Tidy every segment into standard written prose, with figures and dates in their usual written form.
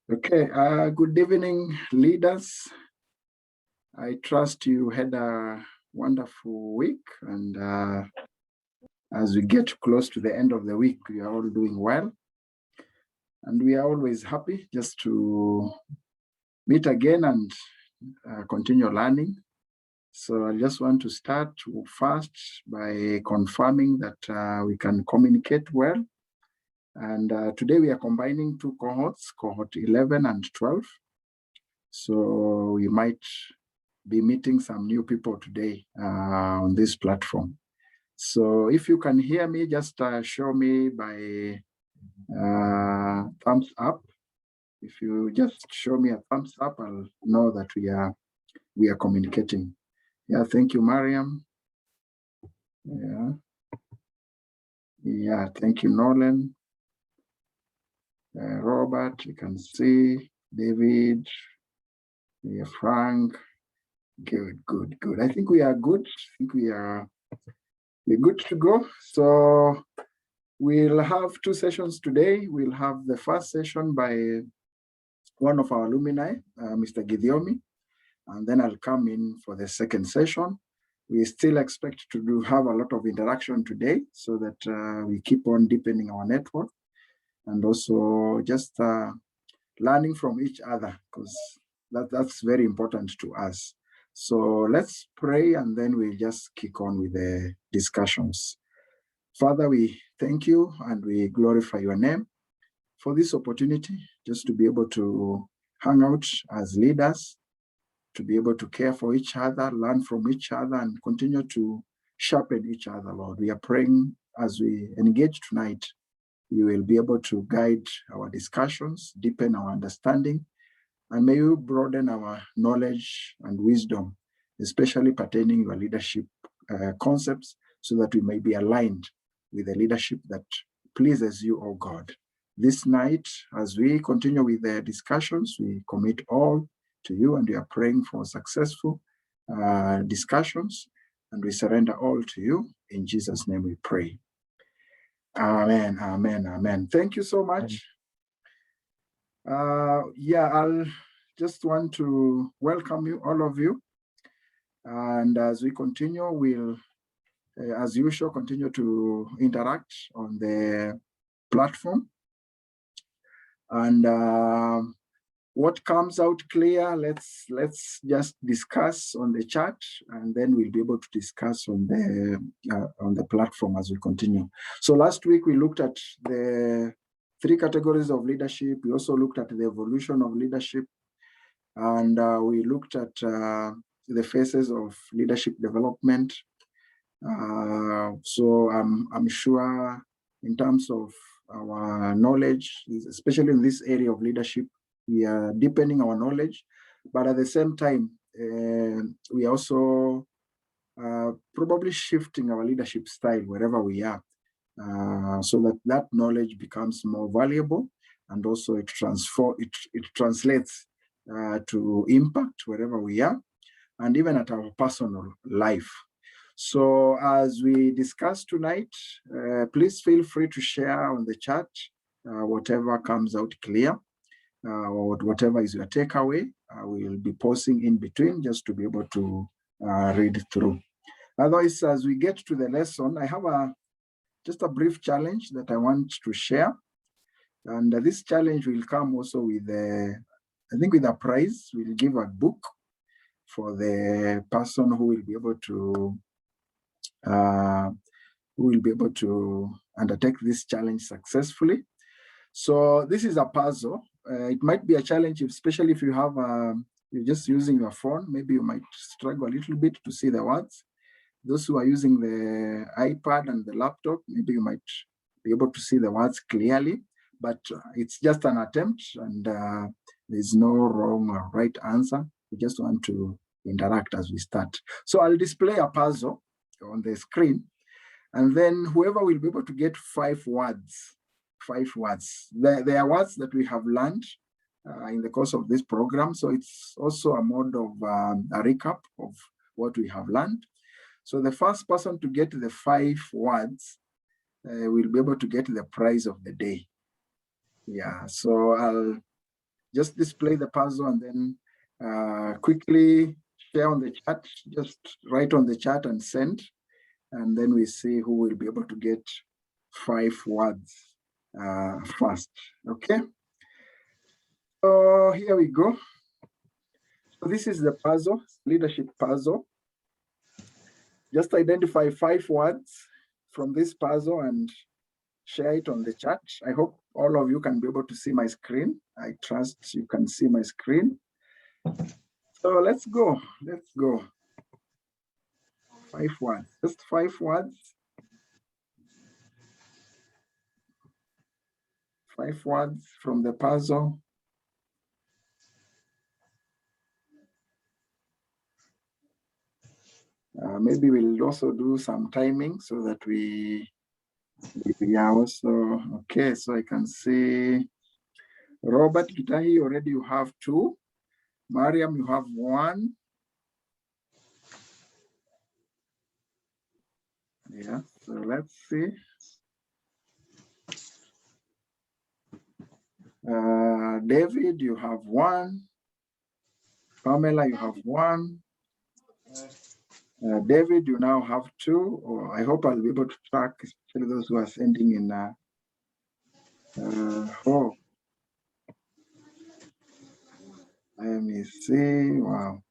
Okay, good evening, leaders. I trust you had a wonderful week, and as we get close to the end of the week, we are all doing well. And we are always happy just to meet again and continue learning. So I just want to start first by confirming that we can communicate well. And today we are combining two cohorts, cohort 11 and 12. So we might be meeting some new people today on this platform. So if you can hear me, just show me by thumbs up. If you just show me a thumbs up, I'll know that we are communicating. Yeah, thank you, Mariam. Yeah, thank you, Nolan. Robert, you can see David. Yeah, Frank. Good. I think we are good. I think we're good to go. So we'll have two sessions today. We'll have the first session by one of our alumni, Mr. Gidiomi, and then I'll come in for the second session. We still expect to have a lot of interaction today so that we keep on deepening our network and also just learning from each other, because that's very important to us. So let's pray and then we'll just kick on with the discussions. Father, we thank you and we glorify your name for this opportunity just to be able to hang out as leaders, to be able to care for each other, learn from each other, and continue to sharpen each other, Lord. We are praying as we engage tonight, you will be able to guide our discussions, deepen our understanding, and may you broaden our knowledge and wisdom, especially pertaining to your leadership concepts, so that we may be aligned with the leadership that pleases you, O God. This night, as we continue with the discussions, we commit all to you and we are praying for successful discussions, and we surrender all to you. In Jesus' name we pray. Amen, amen, amen. Thank you so much. I'll just want to welcome you, all of you. And as we continue, we'll, as usual, continue to interact on the platform. And what comes out clear, let's just discuss on the chat, and then we'll be able to discuss on the platform as we continue. So last week we looked at the three categories of leadership. We also looked at the evolution of leadership, and we looked at the phases of leadership development. So I'm sure in terms of our knowledge, especially in this area of leadership, we are deepening our knowledge, but at the same time, we are also probably shifting our leadership style wherever we are, so that knowledge becomes more valuable, and also it translates to impact wherever we are, and even at our personal life. So as we discuss tonight, please feel free to share on the chat whatever comes out clear. Or whatever is your takeaway, we'll be pausing in between just to be able to read through. Otherwise, as we get to the lesson, I have just a brief challenge that I want to share. And this challenge will come also with with a prize. We'll give a book for the person who will be able to undertake this challenge successfully. So this is a puzzle. It might be a challenge, especially if you have you're just using your phone. Maybe you might struggle a little bit to see the words. Those who are using the iPad and the laptop, maybe you might be able to see the words clearly. But it's just an attempt, and there's no wrong or right answer. We just want to interact as we start. So I'll display a puzzle on the screen, and then whoever will be able to get 5 words. 5 words. They are words that we have learned in the course of this program. So it's also a mode of a recap of what we have learned. So the first person to get the 5 words will be able to get the prize of the day. Yeah, so I'll just display the puzzle and then quickly share on the chat, just write on the chat and send. And then we see who will be able to get 5 words first, okay? So here we go. So this is the puzzle, leadership puzzle. Just identify 5 words from this puzzle and share it on the chat. I hope all of you can be able to see my screen. I trust you can see my screen. So let's go. 5 words, just 5 words. 5 words from the puzzle. Maybe we'll also do some timing so that we are also, okay, so I can see Robert Gitahi, already you have 2. Mariam, you have 1. Yeah, so let's see. David, you have 1. Pamela, you have 1. David, you now have 2. Or I hope I'll be able to track, especially those who are sending in. Let me see. Wow.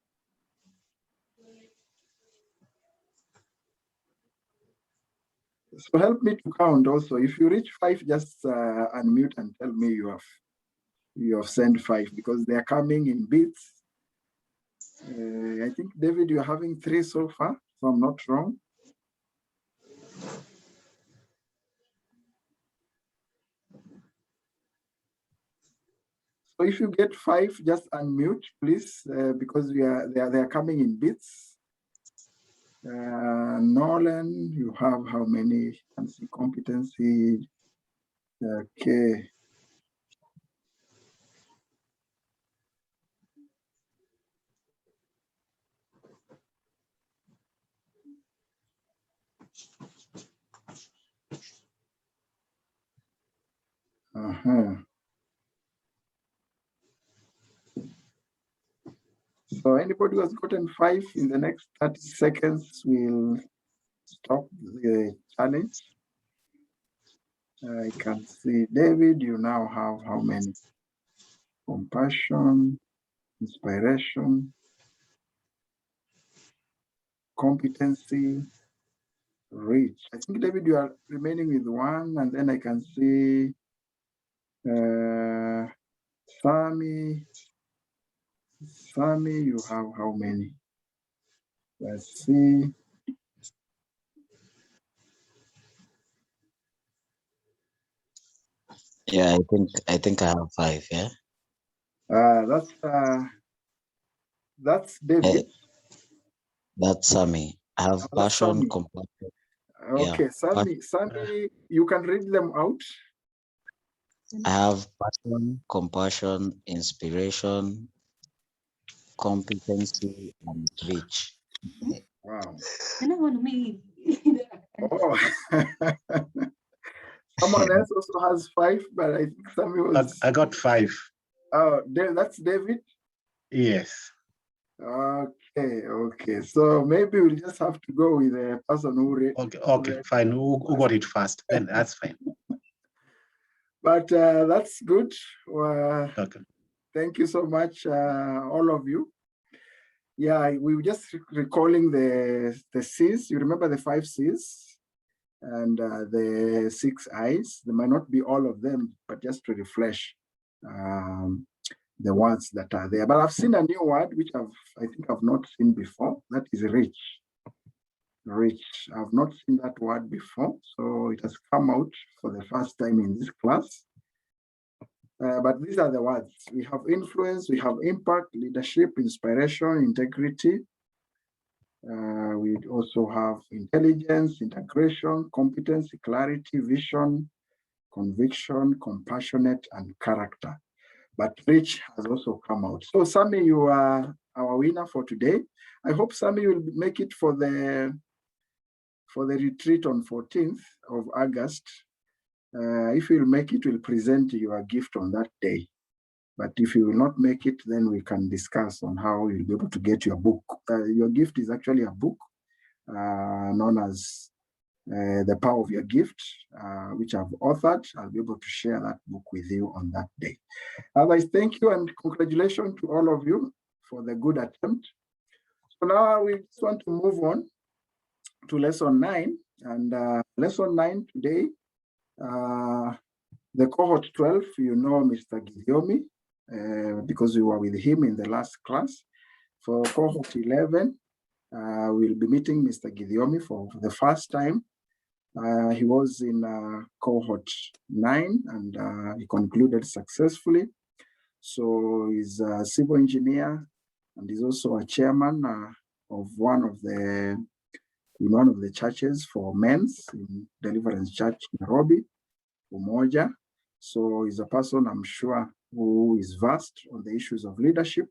So help me to count also. If you reach 5, just unmute and tell me you have sent 5 because they are coming in bits. I think, David, you're having 3 so far, if I'm not wrong. So if you get 5, just unmute, please, because they are coming in bits. Nolan, you have how many? Can see competency. Okay. So anybody who has gotten 5 in the next 30 seconds will stop the challenge. I can see David, you now have how many? Compassion, inspiration, competency, reach. I think, David, you are remaining with 1, and then I can see Sami, you have how many? Let's see. Yeah, I think I have 5, yeah. That's David. That's Sami. I have passion, compassion. Okay, Yeah. Sami, you can read them out. I have passion, compassion, inspiration, competency, and reach. Wow. Oh. Someone else also has 5, but I think Sami was. I got 5. Oh, that's David? Yes. Okay. So maybe we'll just have to go with the person who read. Okay, fine. Who got it first? Then that's fine. But that's good. Okay. Thank you so much, all of you. Yeah, we were just recalling the C's. You remember the 5 C's and the 6 I's. There might not be all of them, but just to refresh the words that are there. But I've seen a new word which I think I've not seen before. That is rich. Rich. I've not seen that word before, so it has come out for the first time in this class. But these are the words. We have influence, we have impact, leadership, inspiration, integrity. We also have intelligence, integration, competency, clarity, vision, conviction, compassionate, and character. But rich has also come out. So Sami, you are our winner for today. I hope Sami will make it for the retreat on 14th of August. If you'll make it, we'll present your gift on that day. But if you will not make it, then we can discuss on how you'll be able to get your book. Your gift is actually a book known as The Power of Your Gift, which I've authored. I'll be able to share that book with you on that day. Otherwise, thank you and congratulations to all of you for the good attempt. So now we just want to move on to lesson 9. And lesson 9 today, the cohort 12, you know Mr. Gidiomi, because we were with him in the last class. For cohort 11, we'll be meeting Mr. Gidiomi for the first time. He was in cohort 9 and he concluded successfully. So he's a civil engineer and he's also a chairman of one of the churches for men's in Deliverance Church, Nairobi, Umoja. So he's a person, I'm sure, who is vast on the issues of leadership.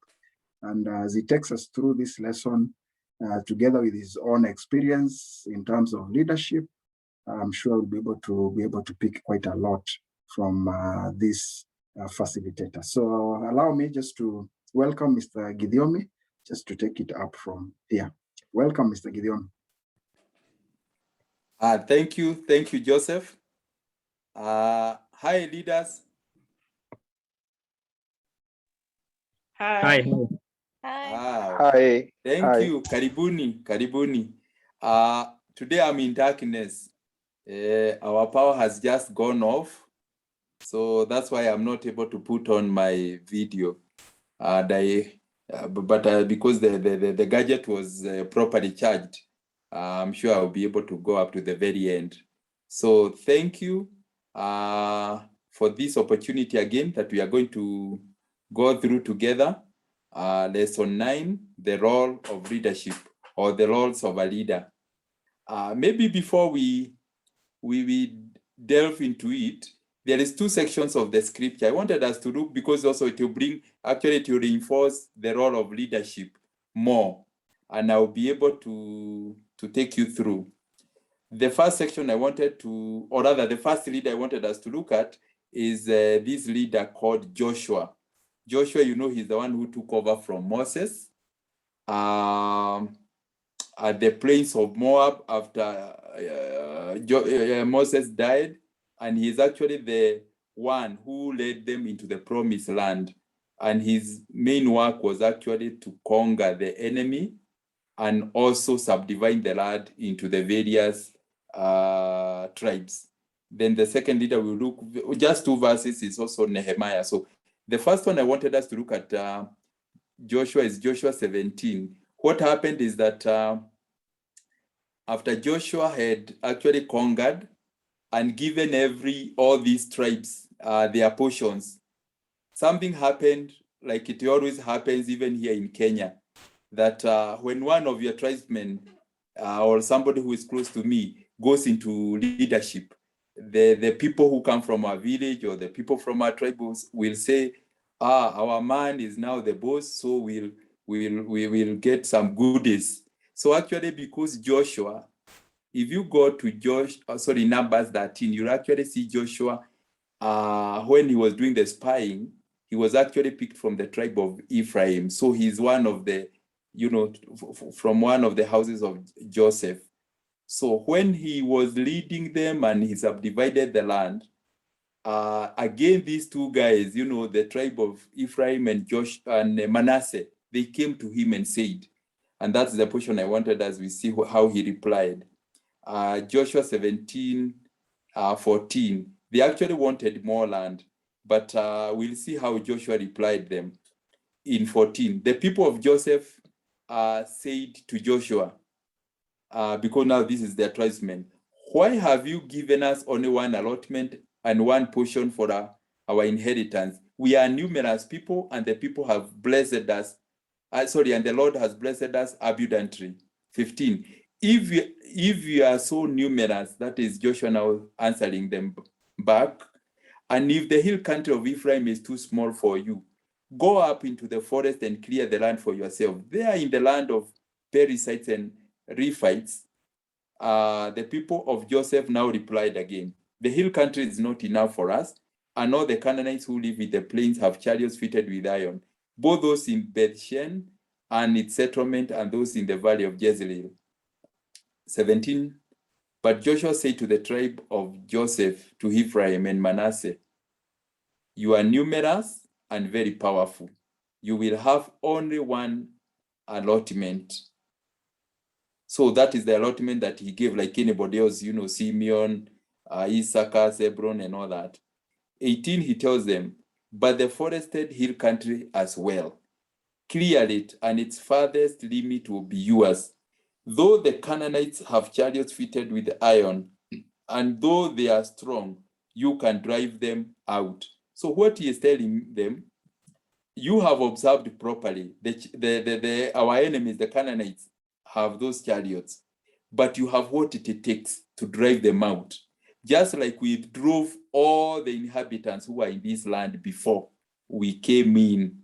And as he takes us through this lesson, together with his own experience in terms of leadership, I'm sure we'll be able to pick quite a lot from this facilitator. So allow me just to welcome Mr. Gidiomi, just to take it up from here. Welcome, Mr. Gidiomi. Thank you, Joseph. Hi, leaders. Hi. Hi. Thank you. Karibuni. Today I'm in darkness. Our power has just gone off. So that's why I'm not able to put on my video. Because the gadget was properly charged, I'm sure I'll be able to go up to the very end. So thank you for this opportunity again that we are going to go through together. Lesson 9, the role of leadership, or the roles of a leader. Maybe before we delve into it, there is 2 sections of the scripture I wanted us to look, because also it will to reinforce the role of leadership more, and I'll be able to take you through. The first section I wanted to, or rather the first leader I wanted us to look at is this leader called Joshua. Joshua, you know, he's the one who took over from Moses at the plains of Moab after Moses died, and he's actually the one who led them into the promised land. And his main work was actually to conquer the enemy and also subdivide the land into the various tribes. Then the second leader will look, just 2 verses, is also Nehemiah. So the first one I wanted us to look at Joshua is Joshua 17. What happened is that after Joshua had actually conquered and given all these tribes their portions, something happened, like it always happens even here in Kenya, that when one of your tribesmen or somebody who is close to me goes into leadership, the people who come from our village or the people from our tribe will say, our man is now the boss, so we'll get some goodies. So actually, because Joshua, if you go to Numbers 13, you'll actually see Joshua, when he was doing the spying, he was actually picked from the tribe of Ephraim. So he's one of the, from one of the houses of Joseph. So when he was leading them and he subdivided the land, again, these 2 guys, the tribe of Ephraim and Manasseh, they came to him and said, and that's the portion I wanted as we see how he replied. Joshua 17, 14, they actually wanted more land, but we'll see how Joshua replied them. In 14, the people of Joseph said to Joshua, because now this is their tribesmen, why have you given us only one allotment and one portion for our inheritance? We are numerous people, and the people have blessed us. And the Lord has blessed us abundantly. 15, if you are so numerous, that is Joshua now answering them back, and if the hill country of Ephraim is too small for you, go up into the forest and clear the land for yourself. There in the land of Perizzites and Rephites, the people of Joseph now replied again, the hill country is not enough for us. and all the Canaanites who live in the plains have chariots fitted with iron, both those in Bethshan and its settlement, and those in the valley of Jezreel. 17. But Joshua said to the tribe of Joseph, to Ephraim and Manasseh, you are numerous and very powerful. You will have only one allotment. So that is the allotment that he gave, like anybody else, Simeon, Issachar, Zebulun, and all that. 18, he tells them, but the forested hill country as well. Clear it, and its farthest limit will be yours. Though the Canaanites have chariots fitted with iron, and though they are strong, you can drive them out. So what he is telling them, you have observed properly. Our enemies, the Canaanites, have those chariots, but you have what it takes to drive them out. Just like we drove all the inhabitants who were in this land before we came in,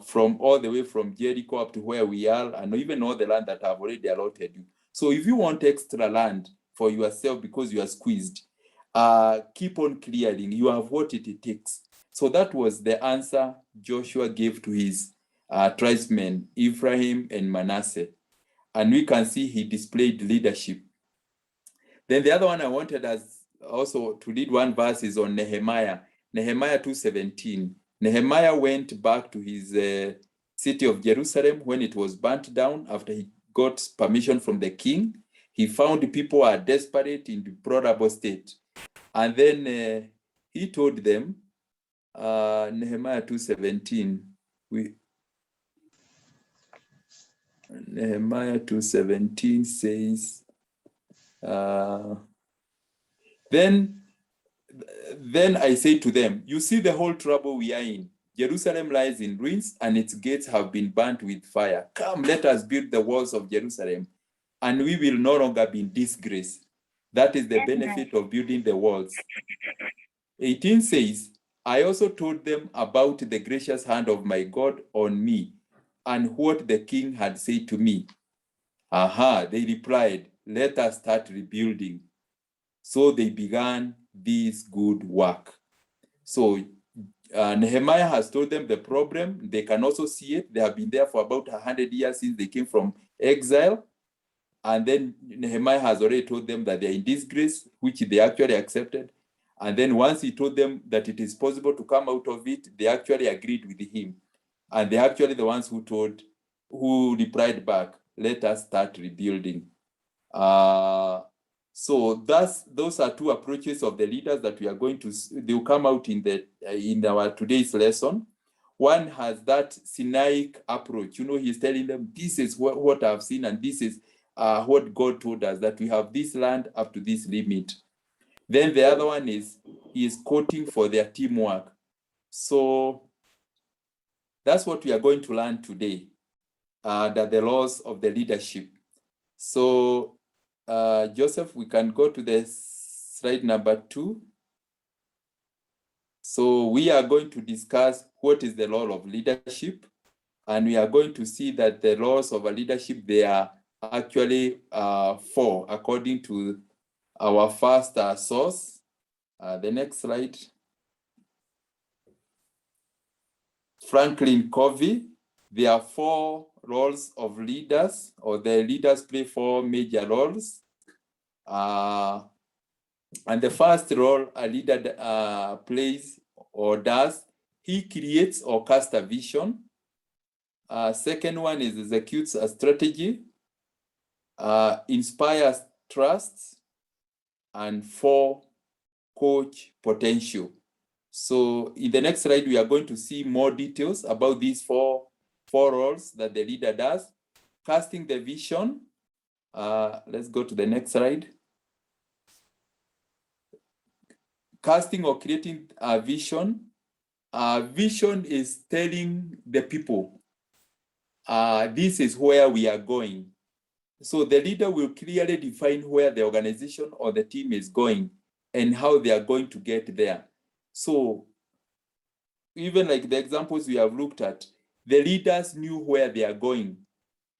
from all the way from Jericho up to where we are, and even all the land that I've already allotted you. So if you want extra land for yourself because you are squeezed, keep on clearing. You have what it takes. So that was the answer Joshua gave to his tribesmen, Ephraim and Manasseh. And we can see he displayed leadership. Then the other one I wanted us also to read one verse is on Nehemiah. Nehemiah 2:17. Nehemiah went back to his city of Jerusalem when it was burnt down after he got permission from the king. He found people are desperate in deplorable state. And then he told them, Nehemiah 2:17. Nehemiah 2:17 says, then I say to them, you see the whole trouble we are in. Jerusalem lies in ruins, and its gates have been burnt with fire. Come, let us build the walls of Jerusalem, and we will no longer be in disgrace. That is the benefit of building the walls. 18 says, I also told them about the gracious hand of my God on me, and what the king had said to me. They replied, let us start rebuilding. So they began this good work. So Nehemiah has told them the problem. They can also see it. They have been there for about 100 years since they came from exile. And then Nehemiah has already told them that they're in disgrace, which they actually accepted. And then once he told them that it is possible to come out of it, they actually agreed with him. And they're actually the ones who replied back, let us start rebuilding. So those are two approaches of the leaders that we are going to, they will come out in our today's lesson. One has that Sinaic approach. He's telling them, this is what I've seen, and this is what God told us, that we have this land up to this limit. Then the other one is, he is quoting for their teamwork. So that's what we are going to learn today, that the laws of the leadership. So Joseph, we can go to the slide number 2. So we are going to discuss what is the law of leadership, and we are going to see that the laws of a leadership, they are actually 4 according to our first source. The next slide. Franklin Covey. There are 4 roles of leaders, or the leaders play 4 major roles. And the first role a leader plays or does, he creates or casts a vision. Second one is executes a strategy, inspires trust, and 4, coach potential. So in the next slide, we are going to see more details about these 4 roles that the leader does. Casting the vision. Let's go to the next slide. Casting or creating a vision. Vision is telling the people, this is where we are going. So the leader will clearly define where the organization or the team is going and how they are going to get there. So even like the examples we have looked at, the leaders knew where they are going.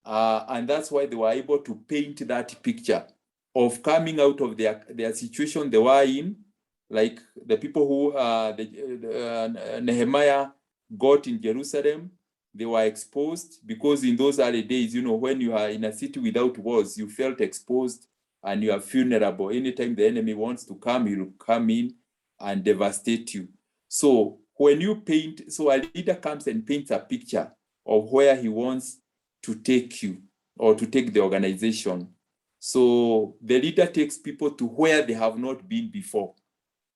And that's why they were able to paint that picture of coming out of their situation they were in, like the people who Nehemiah got in Jerusalem, they were exposed because in those early days, when you are in a city without walls, you felt exposed and you are vulnerable. Anytime the enemy wants to come, he will come in and devastate you. So when you paint, so a leader comes and paints a picture of where he wants to take you or to take the organization. So the leader takes people to where they have not been before.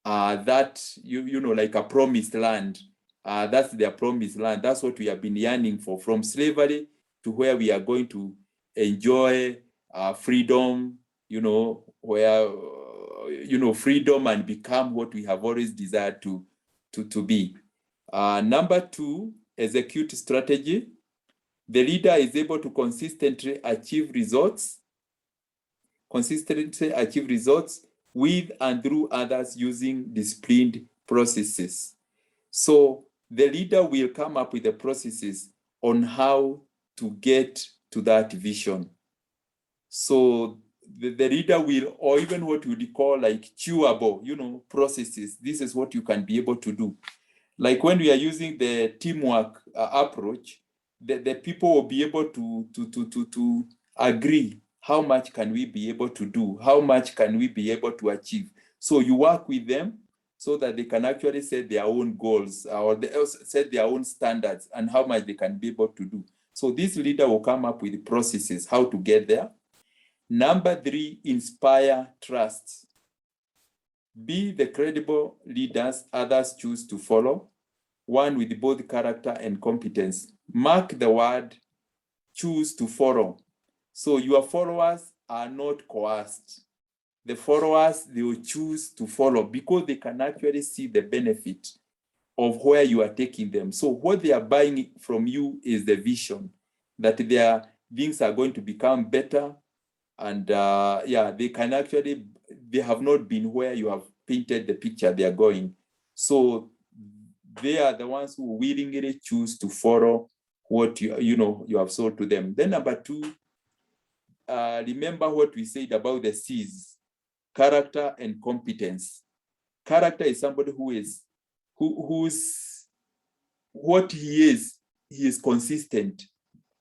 That, like a promised land. That's their promised land. That's what we have been yearning for, from slavery to where we are going to enjoy freedom, where, freedom and become what we have always desired to be. Number 2, execute strategy. The leader is able to consistently achieve results with and through others using disciplined processes. So the leader will come up with the processes on how to get to that vision. So the leader will, or even what we would call like chewable, processes. This is what you can be able to do. Like when we are using the teamwork approach, the people will be able to agree. How much can we be able to do? How much can we be able to achieve? So you work with them so that they can actually set their own goals or set their own standards and how much they can be able to do. So this leader will come up with processes, how to get there. Number 3, inspire trust. Be the credible leaders others choose to follow, one with both character and competence. Mark the word choose to follow. So your followers are not coerced. The followers, they will choose to follow because they can actually see the benefit of where you are taking them. So what they are buying from you is the vision that their things are going to become better. And they can actually, they have not been where you have painted the picture they are going. So they are the ones who willingly choose to follow what you have sold to them. Then number 2, remember what we said about the C's, character and competence. Character is somebody who's what he is consistent.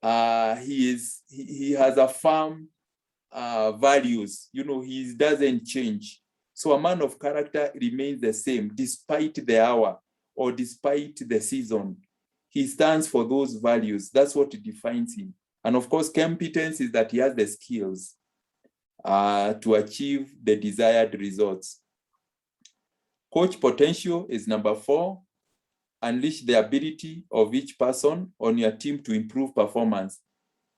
He has a firm values, he doesn't change. So a man of character remains the same despite the hour or despite the season. He stands for those values. That's what defines him. And of course, competence is that he has the skills to achieve the desired results. Coach potential is number 4. Unleash the ability of each person on your team to improve performance,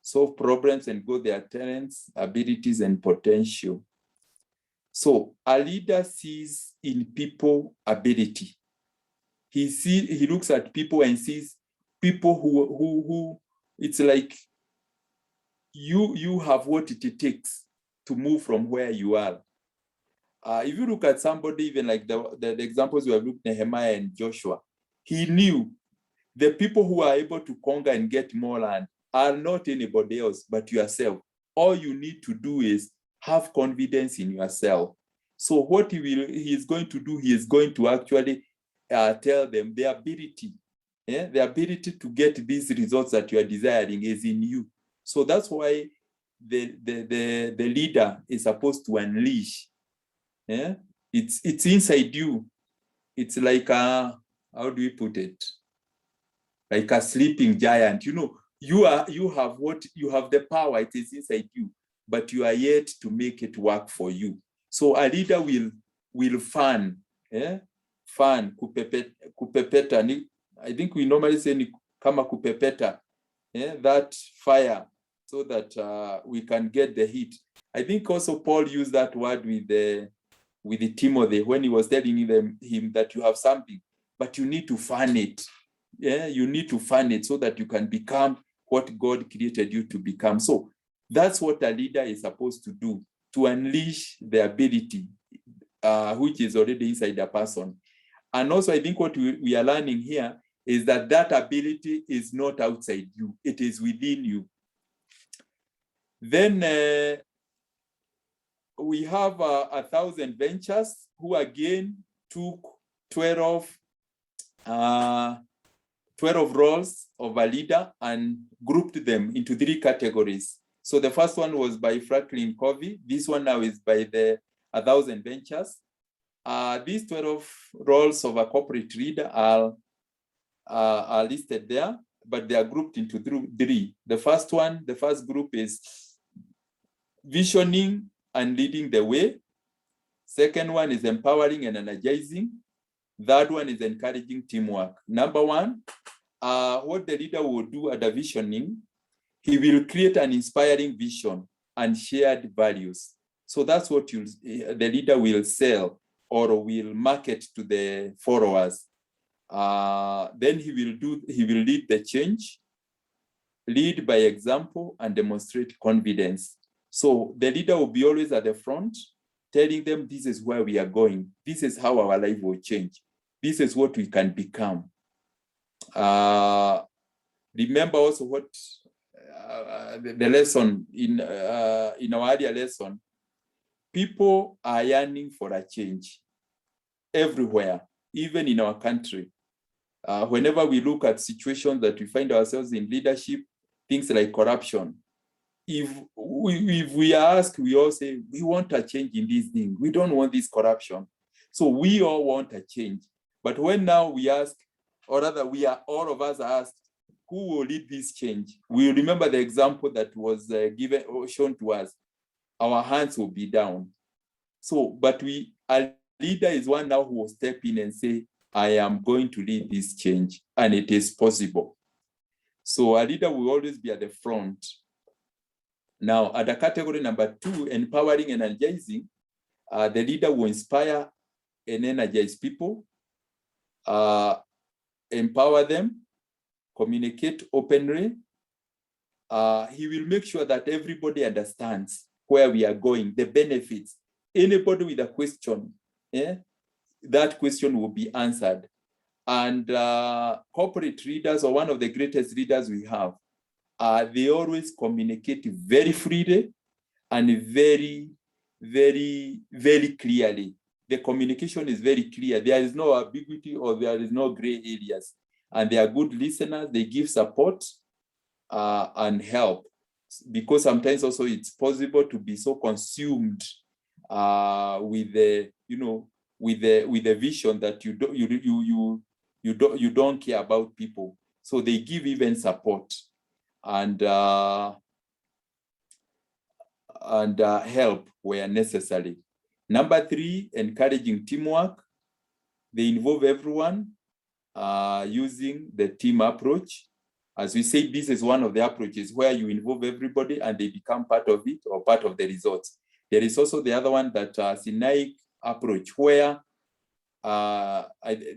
solve problems, and grow their talents, abilities, and potential. So a leader sees in people ability. He looks at people and sees people who it's like you have what it takes to move from where you are. If you look at somebody, even like the examples we have looked at, Nehemiah and Joshua, he knew the people who are able to conquer and get more land are not anybody else but yourself. All you need to do is have confidence in yourself. So what he is going to do, he is going to actually tell them the ability to get these results that you are desiring is in you. So that's why the leader is supposed to unleash. It's inside you. It's like how do we put it? Like a sleeping giant. You have the power, it is inside you, but you are yet to make it work for you. So a leader will fan kupepeta. I think we normally say ni kama kupepeta, that fire, so that we can get the heat. I think also Paul used that word with Timothy when he was telling him that you have something, but you need to fan it. You need to fan it so that you can become what God created you to become. So that's what a leader is supposed to do, to unleash the ability which is already inside the person. And also, I think what we are learning here is that ability is not outside you, it is within you. Then we have 1,000 ventures who again took 12 roles of a leader and grouped them into 3 categories. So the first one was by Franklin Covey. This one now is by the 1,000 Ventures. These 12 roles of a corporate leader are listed there, but they are grouped into 3. The first group is visioning and leading the way. Second one is empowering and energizing. Third one is encouraging teamwork. Number 1, what the leader will do at the visioning, he will create an inspiring vision and shared values. So that's what the leader will sell or will market to the followers. Then he will lead the change, lead by example, and demonstrate confidence. So the leader will be always at the front, telling them this is where we are going. This is how our life will change. This is what we can become. Remember also what the lesson in our earlier lesson, people are yearning for a change everywhere, even in our country. Whenever we look at situations that we find ourselves in leadership, things like corruption, if we ask, we all say, we want a change in this thing. We don't want this corruption. So we all want a change. But when now we ask, or rather all of us are asked, who will lead this change? We remember the example that was given or shown to us. Our hands will be down. So, but a leader is one now who will step in and say, I am going to lead this change, and it is possible. So a leader will always be at the front. Now, at the category number 2, empowering and energizing, the leader will inspire and energize people, empower them, communicate openly. He will make sure that everybody understands where we are going, the benefits. Anybody with a question, that question will be answered. And corporate leaders, or one of the greatest leaders we have, they always communicate very freely and very, very, very clearly. The communication is very clear. There is no ambiguity or there is no gray areas. And they are good listeners. They give support and help, because sometimes also it's possible to be so consumed with the, with the vision that you don't care about people. So they give even support and help where necessary. Number 3, encouraging teamwork. They involve everyone using the team approach. As we say, this is one of the approaches where you involve everybody and they become part of it or part of the results. There is also the other one, that Sinaic approach, where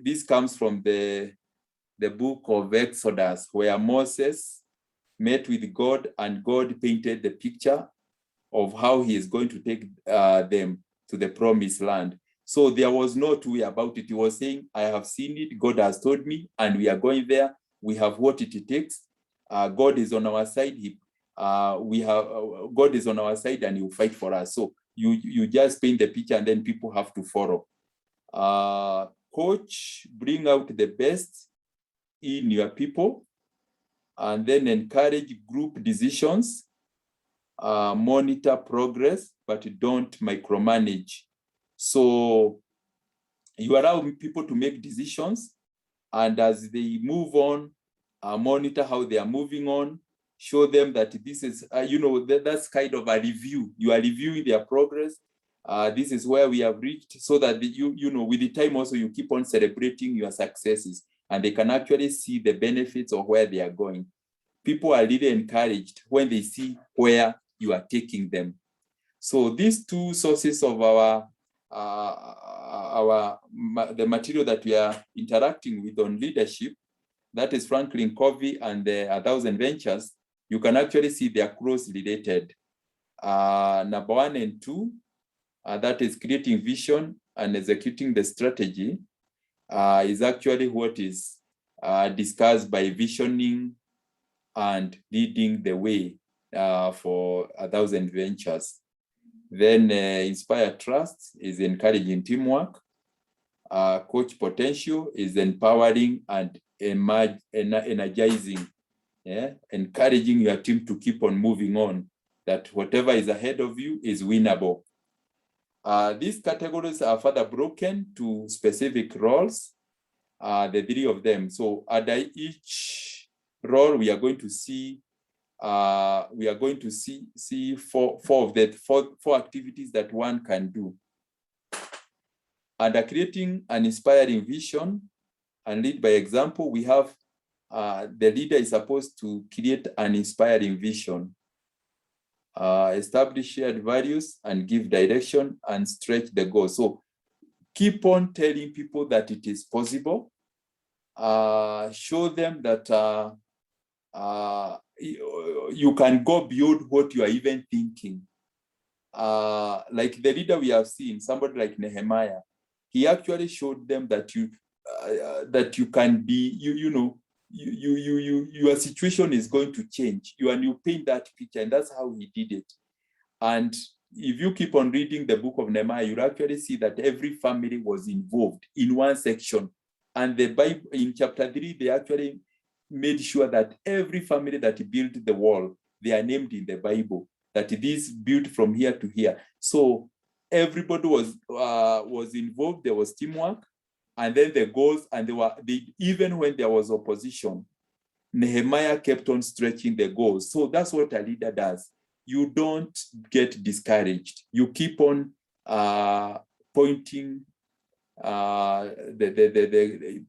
this comes from the book of Exodus, where Moses met with God and God painted the picture of how he is going to take them to the promised land. So there was no two way about it. He was saying, I have seen it, God has told me, and we are going there. We have what it takes. God is on our side. God is on our side and he will fight for us. So you just paint the picture and then people have to follow. Coach, bring out the best in your people, and then encourage group decisions. Monitor progress, but don't micromanage. So you allow people to make decisions, and as they move on, monitor how they are moving on, show them that this is, that's kind of a review. You are reviewing their progress. This is where we have reached, so that with the time also you keep on celebrating your successes, and they can actually see the benefits of where they are going. People are really encouraged when they see where you are taking them. So these 2 sources of the material that we are interacting with on leadership, that is Franklin Covey and the 1,000 Ventures, you can actually see they are closely related. Number 1 and 2, that is creating vision and executing the strategy, is actually what is discussed by visioning and leading the way for 1,000 Ventures. Then inspire trust is encouraging teamwork. Coach potential is empowering and energizing, encouraging your team to keep on moving on, that whatever is ahead of you is winnable. These categories are further broken to specific roles, the 3 of them. So under each role, we are going to see four activities that one can do. Under creating an inspiring vision and lead by example, we have the leader is supposed to create an inspiring vision, establish shared values and give direction and stretch the goal. So keep on telling people that it is possible. Show them that you can go beyond what you are even thinking. Like the leader we have seen, somebody like Nehemiah, he actually showed them that you can be, your situation is going to change. You paint that picture, and that's how he did it. And if you keep on reading the book of Nehemiah, you'll actually see that every family was involved in one section. And the Bible in chapter 3, they actually made sure that every family that built the wall, they are named in the Bible, that this built from here to here. So everybody was involved. There was teamwork, and then the goals, and even when there was opposition, Nehemiah kept on stretching the goals. So that's what a leader does. You don't get discouraged. You keep on pointing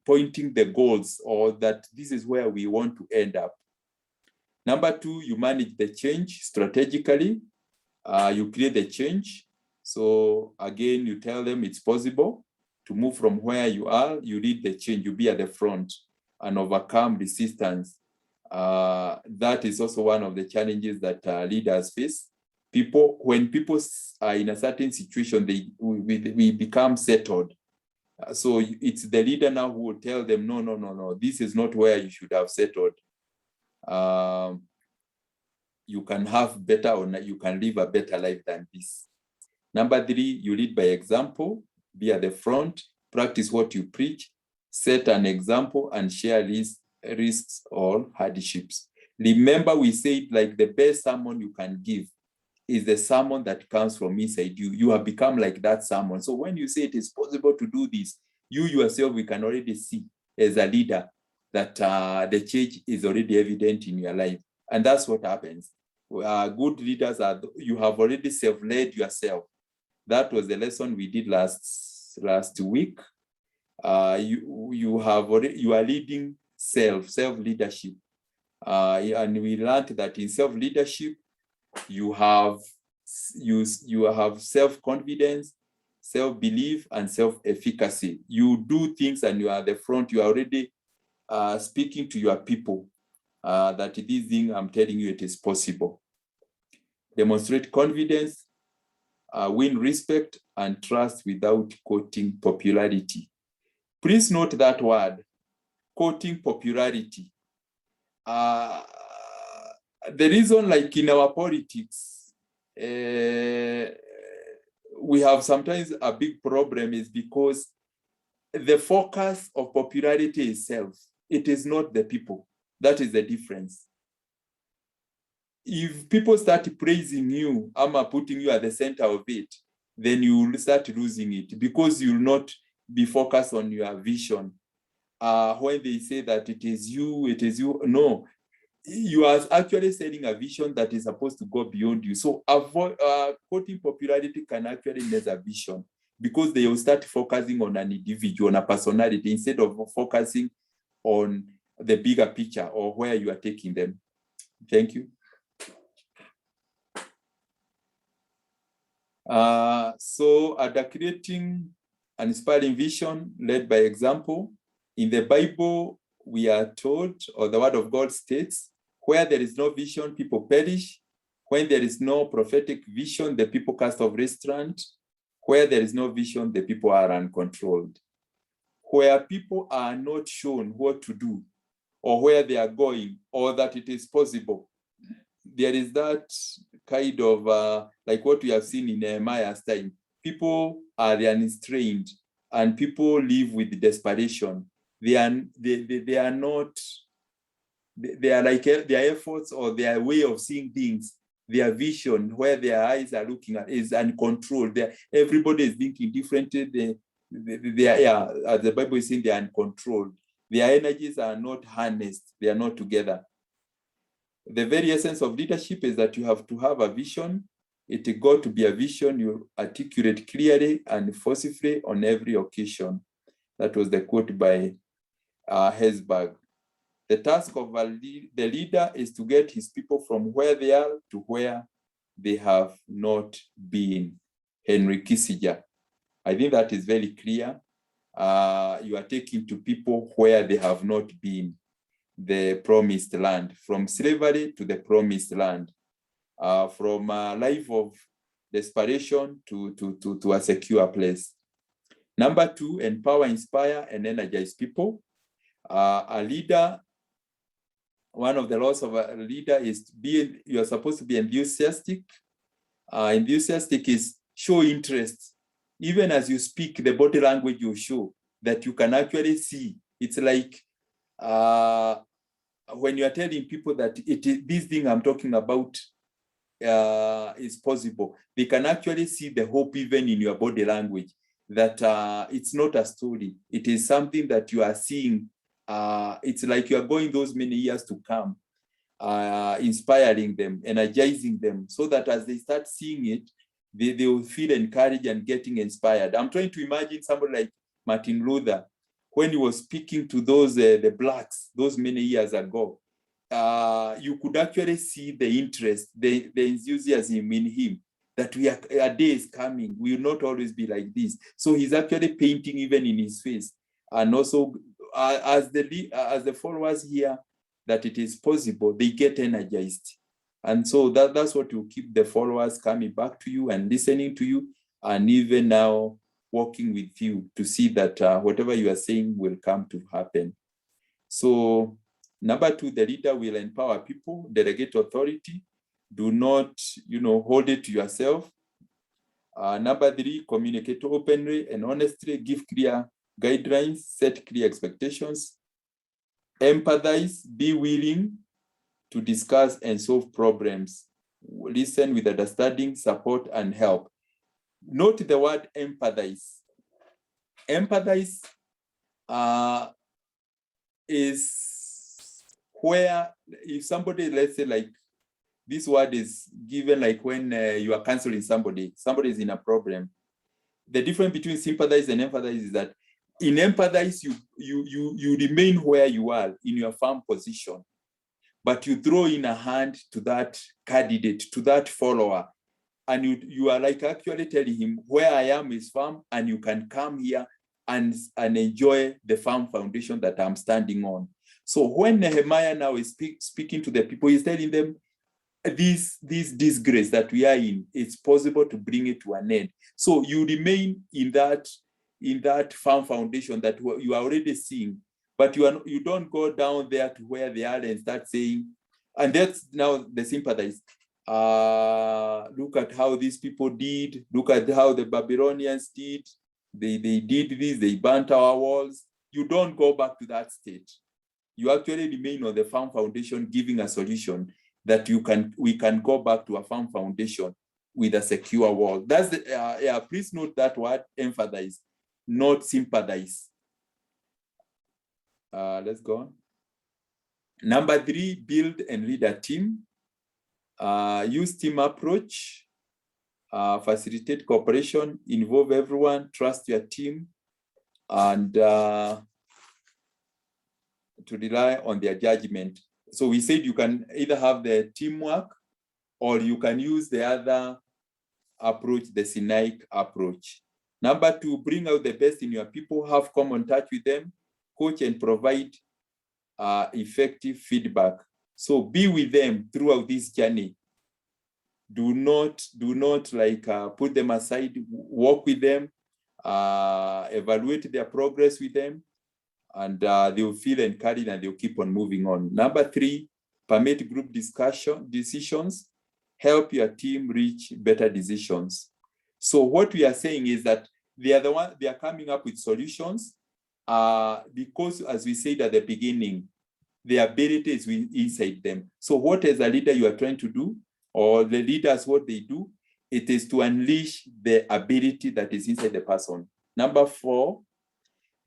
pointing the goals, or that this is where we want to end up. Number 2, you manage the change strategically. You create the change. So again, you tell them it's possible to move from where you are. You lead the change. You be at the front and overcome resistance. That is also one of the challenges that leaders face. When people are in a certain situation, we become settled. So it's the leader now who will tell them, no, this is not where you should have settled. You can have better, or you can live a better life than this. Number 3, you lead by example, be at the front, practice what you preach, set an example, and share risks or hardships. Remember, we said like the best sermon you can give is the sermon that comes from inside you. You have become like that sermon. So when you say it is possible to do this, you yourself, we can already see as a leader that the change is already evident in your life. And that's what happens. Good leaders you have already self-led yourself. That was the lesson we did last week. You are leading self-leadership. And we learned that in self-leadership, you have self-confidence, self-belief, and self-efficacy. You do things and you are at the front. You are already speaking to your people that this thing, I'm telling you, it is possible. Demonstrate confidence, win respect and trust without quoting popularity. Please note that word, quoting popularity. The reason, like in our politics, we have sometimes a big problem is because the focus of popularity is self. It is not the people. That is the difference. If people start praising you, putting you at the center of it, then you will start losing it, because you will not be focused on your vision. When they say that it is you, no. You are actually selling a vision that is supposed to go beyond you. So avoid quoting popularity can actually miss a vision, because they will start focusing on an individual, on a personality, instead of focusing on the bigger picture or where you are taking them. Thank you. So under creating an inspiring vision led by example, in the Bible, we are told, or the word of God states, where there is no vision, people perish. When there is no prophetic vision, the people cast off restraint. Where there is no vision, the people are uncontrolled. Where people are not shown what to do, or where they are going, or that it is possible, there is that kind of like what we have seen in Nehemiah's time. People are unrestrained, and people live with desperation. They are not, they are like their efforts or their way of seeing things, their vision, where their eyes are looking at, is uncontrolled. Everybody is thinking differently. As the Bible is saying, they are uncontrolled. Their energies are not harnessed. They are not together. The very essence of leadership is that you have to have a vision. It got to be a vision you articulate clearly and forcefully on every occasion. That was the quote by Hesberg. The task of the leader is to get his people from where they are to where they have not been. Henry Kissinger. I think that is very clear. You are taking to people where they have not been, the promised land, from slavery to the promised land, from a life of desperation to a secure place. Number 2, empower, inspire, and energize people. A leader, one of the laws of a leader is you are supposed to be enthusiastic. Enthusiastic is show interest. Even as you speak, the body language you show that you can actually see. It's like when you are telling people that this thing I'm talking about is possible, they can actually see the hope even in your body language, that it's not a story. It is something that you are seeing. It's like you are going those many years to come, inspiring them, energizing them, so that as they start seeing it, they will feel encouraged and getting inspired. I'm trying to imagine somebody like Martin Luther, when he was speaking to those the blacks those many years ago. You could actually see the interest, the enthusiasm in him, that a day is coming. We will not always be like this. So he's actually painting even in his face. And also, as the followers hear that it is possible, they get energized. And so that's what will keep the followers coming back to you and listening to you, and even now working with you to see that whatever you are saying will come to happen. So number 2, the leader will empower people, delegate authority. Do not, hold it to yourself. Number 3, communicate openly and honestly, give clear guidelines, set clear expectations. Empathize, be willing to discuss and solve problems. Listen with understanding, support, and help. Note the word empathize. Empathize is where, if somebody, let's say, like this word is given like when you are counseling somebody is in a problem. The difference between sympathize and empathize is that in empathize, you remain where you are in your firm position, but you throw in a hand to that candidate, to that follower, and you are like actually telling him where I am is firm, and you can come here and enjoy the firm foundation that I'm standing on. So when Nehemiah now is speaking to the people, he's telling them this disgrace that we are in, it's possible to bring it to an end. So you remain in that firm foundation that you are already seeing, but you don't go down there to where they are and start saying, and that's now the sympathize. Look at how these people did. Look at how the Babylonians did. They did this. They burnt our walls. You don't go back to that state. You actually remain on the firm foundation, giving a solution that we can go back to a firm foundation with a secure wall. That's the please note that word, empathize, not sympathize. Let's go on. Number 3, build and lead a team. Use team approach. Facilitate cooperation. Involve everyone. Trust your team, and to rely on their judgment. So we said you can either have the teamwork, or you can use the other approach, the Sinaic approach. Number 2, bring out the best in your people. Have common touch with them. Coach and provide effective feedback. So be with them throughout this journey. Do not like put them aside. Walk with them. Evaluate their progress with them, and they will feel encouraged and they'll keep on moving on. Number 3, permit group decisions. Help your team reach better decisions. So what we are saying is that they are coming up with solutions because, as we said at the beginning, the ability is inside them. So what as a leader you are trying to do, or the leaders, what they do, it is to unleash the ability that is inside the person. Number 4,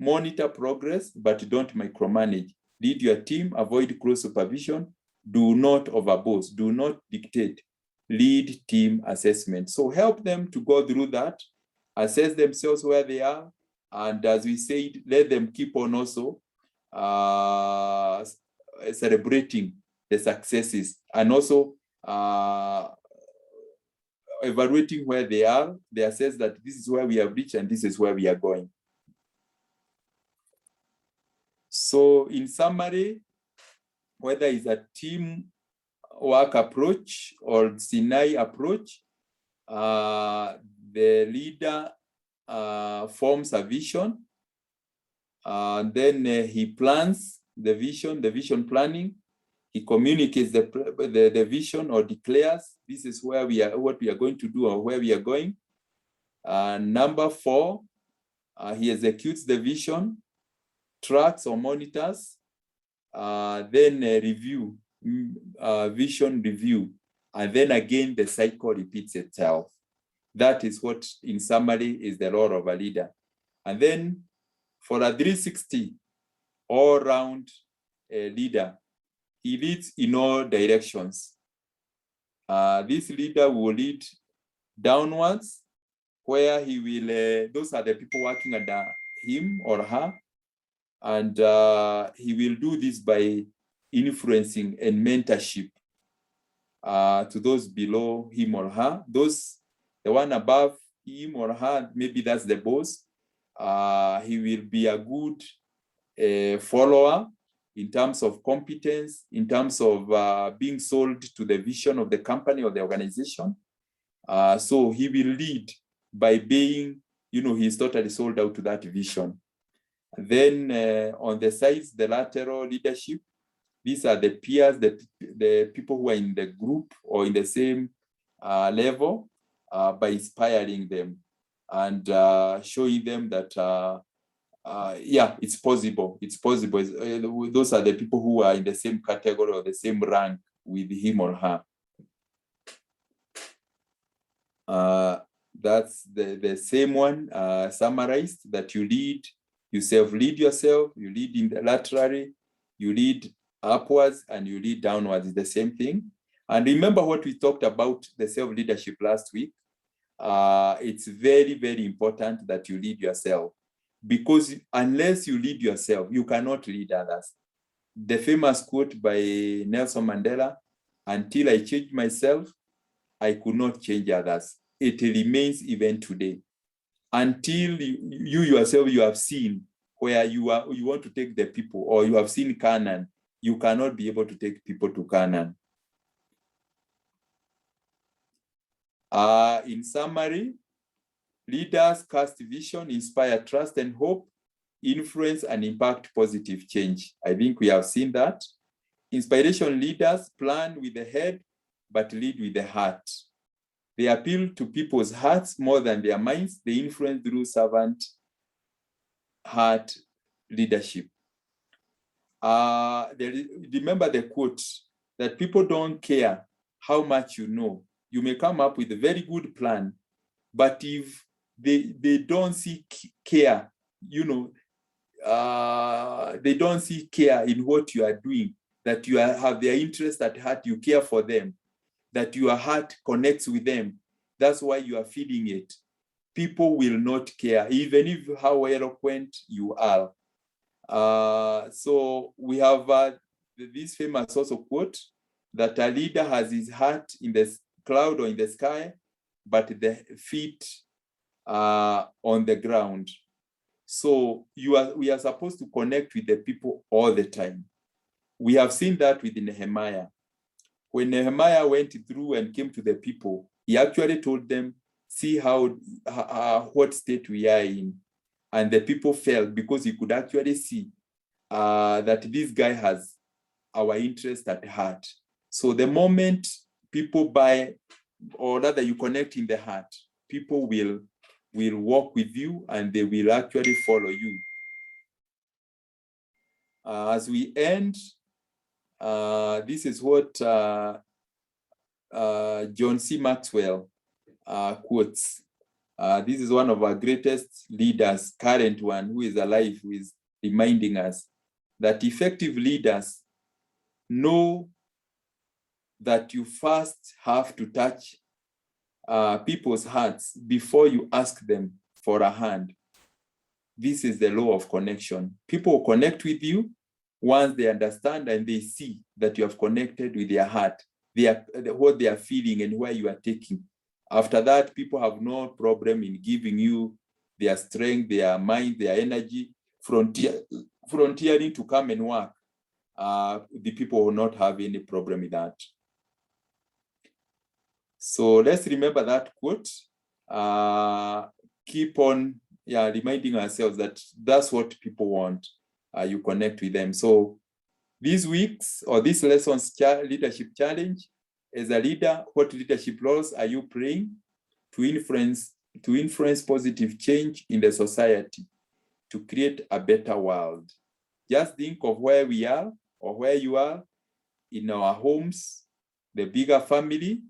monitor progress, but don't micromanage. Lead your team, avoid close supervision, do not overboss, do not dictate. Lead team assessment. So help them to go through that, assess themselves where they are, and as we said, let them keep on also celebrating the successes, and also evaluating where they are. They assess that this is where we have reached and this is where we are going. So in summary, whether it's a team work approach or Sinai approach, the leader forms a vision, then he plans the vision planning. He communicates the vision or declares this is where we are, what we are going to do or where we are going. Number 4, he executes the vision, tracks or monitors, then review, vision review, and then again the cycle repeats itself. That is what, in summary, is the role of a leader. And then for a 360 all-round leader, he leads in all directions. This leader will lead downwards, where he will, those are the people working under him or her, and he will do this by influencing and mentorship to those below him or her. Those, the one above him or her, maybe that's the boss. He will be a good follower in terms of competence, in terms of being sold to the vision of the company or the organization. So he will lead by being, he's totally sold out to that vision. Then on the sides, the lateral leadership, these are the peers, the people who are in the group or in the same level, by inspiring them and showing them that, yeah, it's possible. It's possible. Those are the people who are in the same category or the same rank with him or her. That's the same one summarized, that you lead, you self-lead yourself, you lead in the laterally, you lead upwards, and you lead downwards. It's the same thing. And remember what we talked about the self-leadership last week. It's very, very important that you lead yourself, because unless you lead yourself, you cannot lead others. The famous quote by Nelson Mandela, "Until I change myself, I could not change others." It remains even today. Until you yourself, you have seen where you want to take the people, or you have seen Canaan, you cannot be able to take people to Canaan. In summary, leaders cast vision, inspire trust and hope, influence and impact positive change. I think we have seen that. Inspiration leaders plan with the head, but lead with the heart. They appeal to people's hearts more than their minds. They influence through servant heart leadership. Remember the quote that people don't care how much you know. You may come up with a very good plan, but if they don't see care, they don't see care in what you are doing, that you have their interest at heart, you care for them, that your heart connects with them. That's why you are feeding it. People will not care, even if how eloquent you are. So we have this famous also quote that a leader has his heart in the cloud or in the sky, but the feet are on the ground. So we are supposed to connect with the people all the time. We have seen that with Nehemiah. When Nehemiah went through and came to the people, he actually told them, see what state we are in. And the people felt, because he could actually see that this guy has our interest at heart. So the moment people buy, or rather you connect in the heart, people will will walk with you and they will actually follow you. As we end, this is what John C. Maxwell quotes. This is one of our greatest leaders, current one, who is alive, who is reminding us that effective leaders know that you first have to touch people's hearts before you ask them for a hand. This is the law of connection. People connect with you once they understand and they see that you have connected with their heart, what they are feeling and where you are taking. After that, people have no problem in giving you their strength, their mind, their energy, frontiering to come and work. The people will not have any problem with that. So let's remember that quote. Keep on reminding ourselves that that's what people want. You connect with them. So these weeks or this lessons leadership challenge, as a leader, what leadership roles are you playing to influence positive change in the society to create a better world? Just think of where we are or where you are in our homes, the bigger family,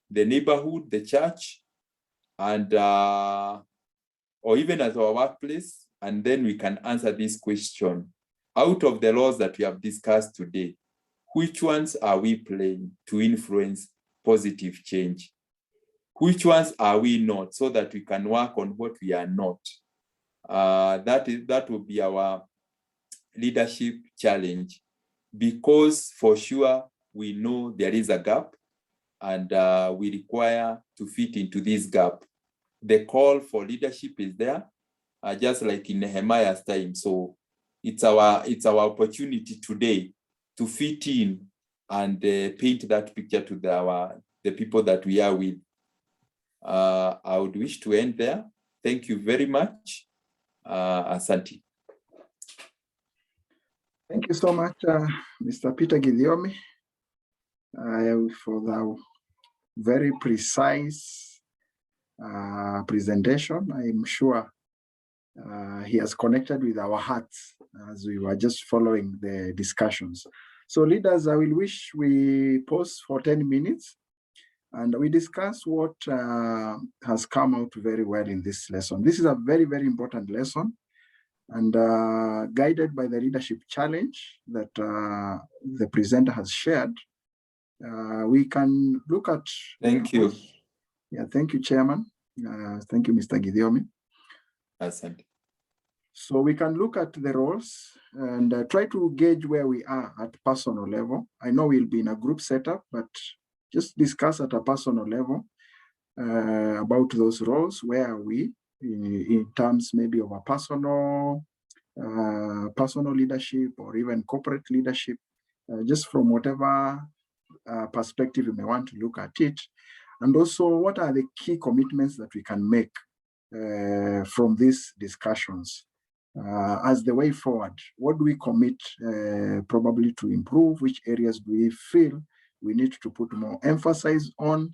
the neighborhood, the church, and or even at our workplace, and then we can answer this question. Out of the laws that we have discussed today, which ones are we playing to influence positive change? Which ones are we not, so that we can work on what we are not? That will be our leadership challenge, because for sure we know there is a gap and we require to fit into this gap. The call for leadership is there, just like in Nehemiah's time. So it's our opportunity today to fit in and paint that picture to the people that we are with. I would wish to end there. Thank you very much. Asante. Thank you so much, Mr. Peter Gidiomi, for the very precise presentation. I'm sure he has connected with our hearts as we were just following the discussions. So leaders, I will wish we pause for 10 minutes and we discuss what has come out very well in this lesson. This is a very, very important lesson, and guided by the leadership challenge that the presenter has shared, we can look at— Thank you. Yeah, thank you, Chairman. Thank you, Mr. Gidiomi. Asante. So we can look at the roles and try to gauge where we are at personal level. I know we'll be in a group setup, but just discuss at a personal level about those roles. Where are we in terms maybe of a personal leadership or even corporate leadership, just from whatever perspective you may want to look at it. And also, what are the key commitments that we can make from these discussions as the way forward? What do we commit probably to improve? Which areas do we feel we need to put more emphasis on?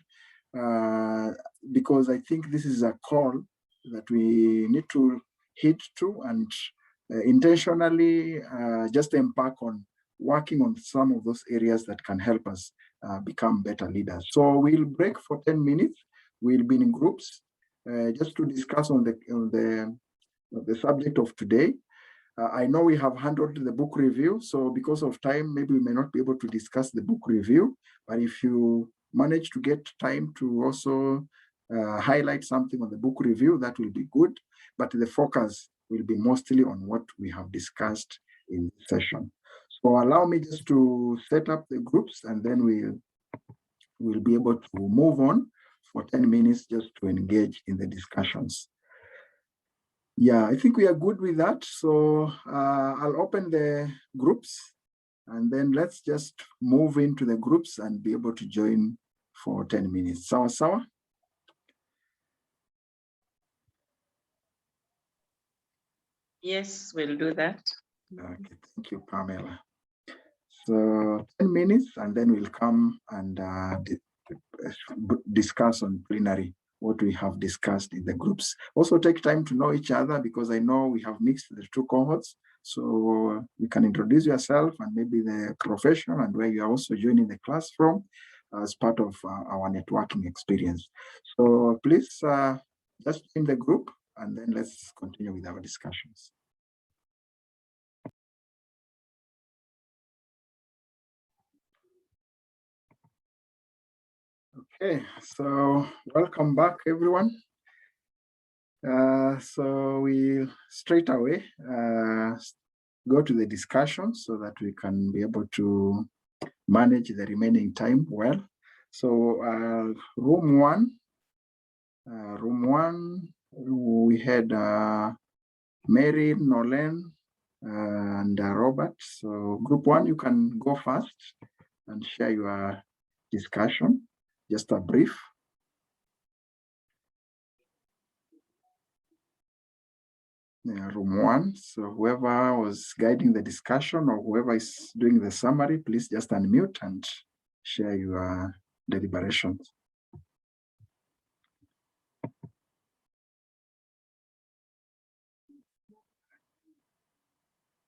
Because I think this is a call that we need to hit to and intentionally just embark on working on some of those areas that can help us become better leaders. So we'll break for 10 minutes. We'll be in groups just to discuss on the subject of today. I know we have handled the book review, so because of time, maybe we may not be able to discuss the book review, but if you manage to get time to also highlight something on the book review, that will be good, but the focus will be mostly on what we have discussed in this session. So allow me just to set up the groups, and then we'll be able to move on for 10 minutes just to engage in the discussions. Yeah, I think we are good with that. So I'll open the groups, and then let's just move into the groups and be able to join for 10 minutes. Sawa? Yes, we'll do that. Okay, thank you, Pamela. So 10 minutes, and then we'll come and discuss on plenary what we have discussed in the groups. Also take time to know each other, because I know we have mixed the two cohorts. So you can introduce yourself and maybe the profession and where you are also joining the class from as part of our networking experience. So please just in the group, and then let's continue with our discussions. Okay, so welcome back, everyone. So we straight away go to the discussion so that we can be able to manage the remaining time well. So room one, we had Mary, Nolan, and Robert. So group one, you can go first and share your discussion, just a brief. Room one, so whoever was guiding the discussion or whoever is doing the summary, please just unmute and share your deliberations.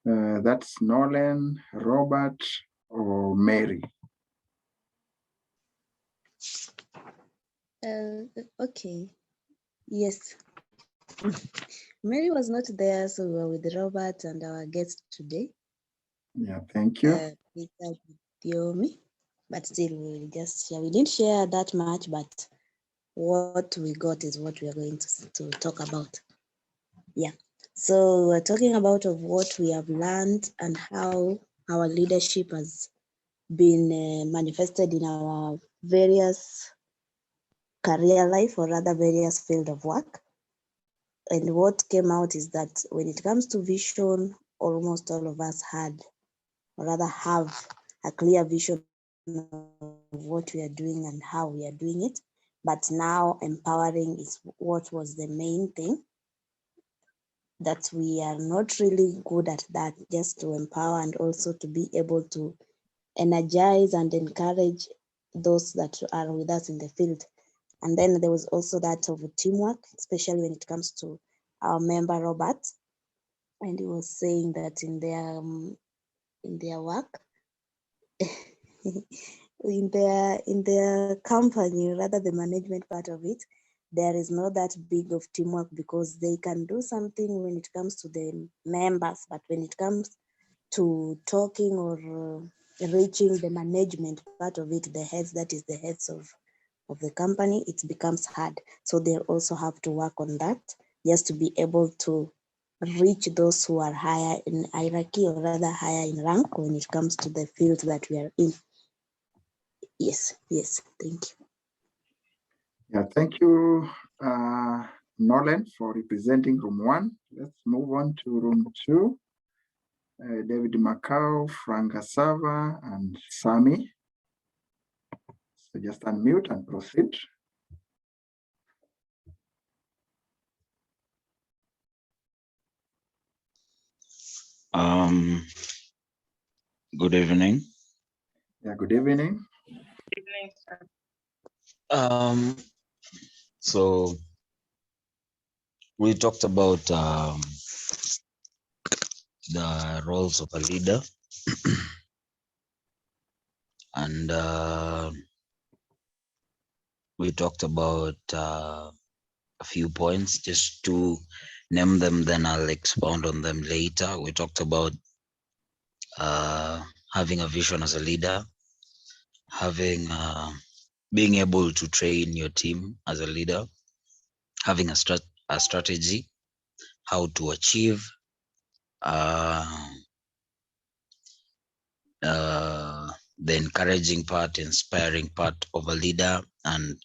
That's Nolan, Robert, or Mary. Okay, yes. Mary was not there, so we were with Robert and our guest today. Yeah, thank you. Peter Diomi, but still we just share. We didn't share that much, but what we got is what we are going to talk about. Yeah, so we're talking about of what we have learned and how our leadership has been manifested in our various career life, or rather various field of work. And what came out is that when it comes to vision, almost all of us had, or rather have, a clear vision of what we are doing and how we are doing it. But now empowering is what was the main thing, that we are not really good at that, just to empower and also to be able to energize and encourage those that are with us in the field. And then there was also that of teamwork, especially when it comes to our member Robert, and he was saying that in their work, in their company, rather the management part of it, there is not that big of teamwork, because they can do something when it comes to the members, but when it comes to talking or reaching the management part of it, the heads, that is the heads of the company, it becomes hard. So they also have to work on that, just to be able to reach those who are higher in hierarchy, or rather higher in rank when it comes to the field that we are in. Yes, thank you. Yeah, thank you, Nolan, for representing room one. Let's move on to room two. David Macau, Frank Asava, and Sami. So just unmute and proceed. Good evening. Yeah, good evening. Good evening, sir. So we talked about the roles of a leader, and we talked about a few points, just to name them, then I'll expound on them later. We talked about having a vision as a leader, having being able to train your team as a leader, having a strategy, how to achieve, the encouraging part, inspiring part of a leader, and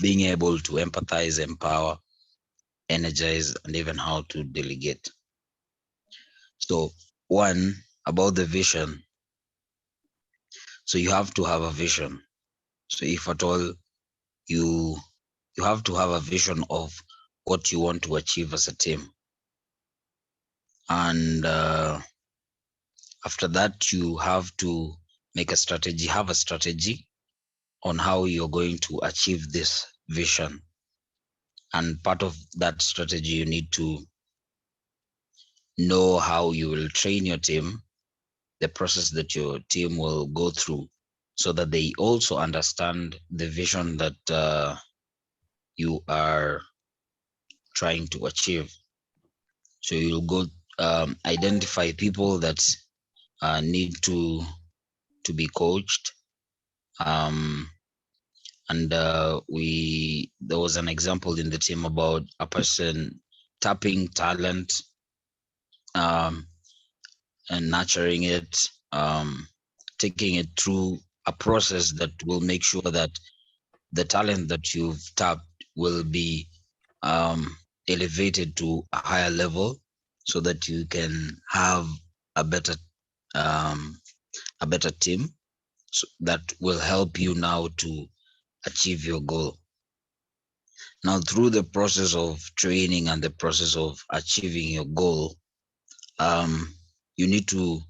being able to empathize, empower, energize, and even how to delegate. So one, about the vision. So you have to have a vision. So if at all you have to have a vision of what you want to achieve as a team. And after that, you have to make a strategy, have a strategy on how you're going to achieve this vision. And part of that strategy, you need to know how you will train your team, the process that your team will go through, so that they also understand the vision that you are trying to achieve. So you'll go identify people that need to be coached. And there was an example in the team about a person tapping talent and nurturing it, taking it through a process that will make sure that the talent that you've tapped will be elevated to a higher level, so that you can have a better team, so that will help you now to achieve your goal. Now, through the process of training and the process of achieving your goal, you need to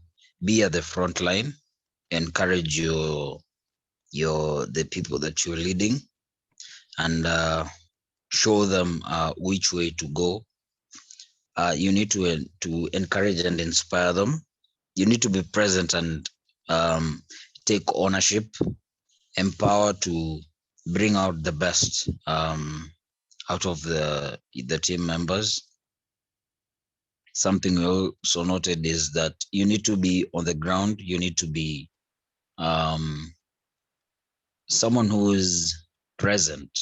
be at the front line, encourage the people that you're leading, and show them which way to go. You need to encourage and inspire them. You need to be present and take ownership, empower to bring out the best out of the team members. Something we also noted is that you need to be on the ground. You need to be someone who is present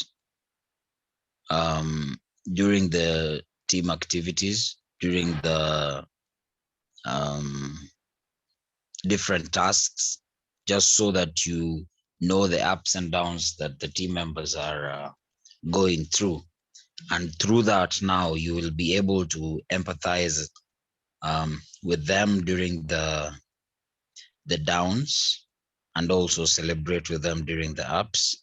during the team activities, during the different tasks, just so that you know the ups and downs that the team members are going through. And through that, now you will be able to empathize with them during the downs, and also celebrate with them during the ups.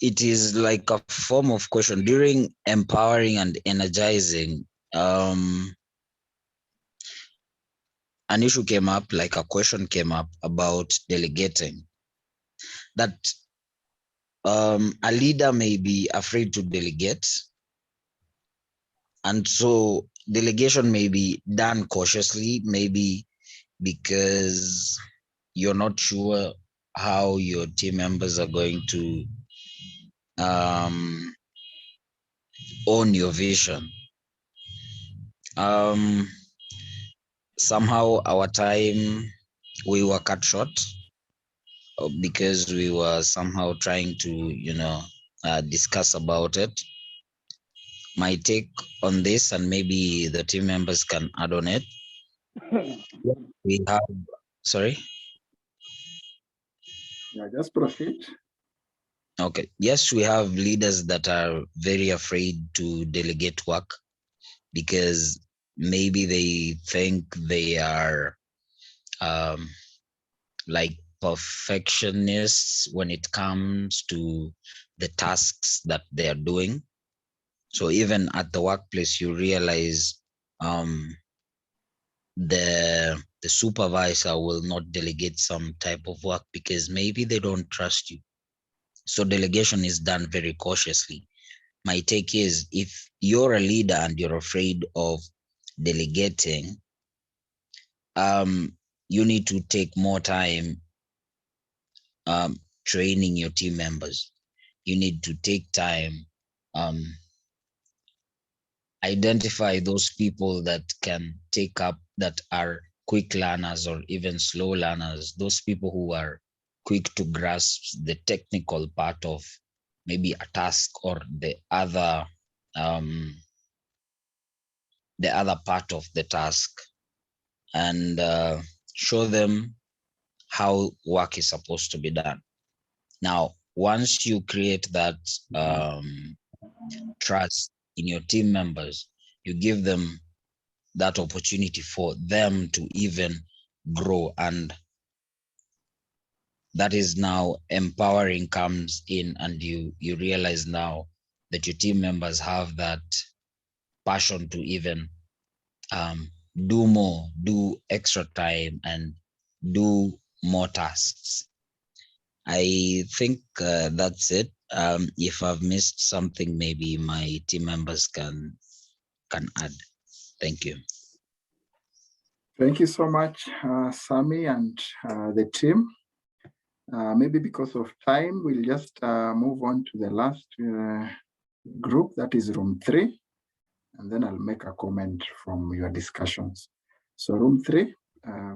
It is like a form of question during empowering and energizing. An issue came up, like a question came up about delegating, that a leader may be afraid to delegate, and so delegation may be done cautiously, maybe because you're not sure how your team members are going to own your vision. Somehow our time, we were cut short because we were somehow trying to discuss about it. My take on this, and maybe the team members can add on it. We have, sorry? Yeah, just proceed. Okay. Yes, we have leaders that are very afraid to delegate work because maybe they think they are like perfectionists when it comes to the tasks that they are doing. So even at the workplace, you realize the supervisor will not delegate some type of work because maybe they don't trust you. So delegation is done very cautiously. My take is, if you're a leader and you're afraid of delegating, you need to take more time training your team members. You need to take time, identify those people that can take up, that are quick learners or even slow learners, those people who are quick to grasp the technical part of maybe a task or the other part of the task, and show them how work is supposed to be done. Now, once you create that trust in your team members, you give them that opportunity for them to even grow, and that is now empowering comes in, and you realize now that your team members have that passion to even do more, do extra time, and do more tasks. I think that's it. If I've missed something, maybe my team members can add. Thank you. Thank you so much, Sami and the team. Maybe because of time, we'll just move on to the last group, that is room 3, and then I'll make a comment from your discussions. So room 3,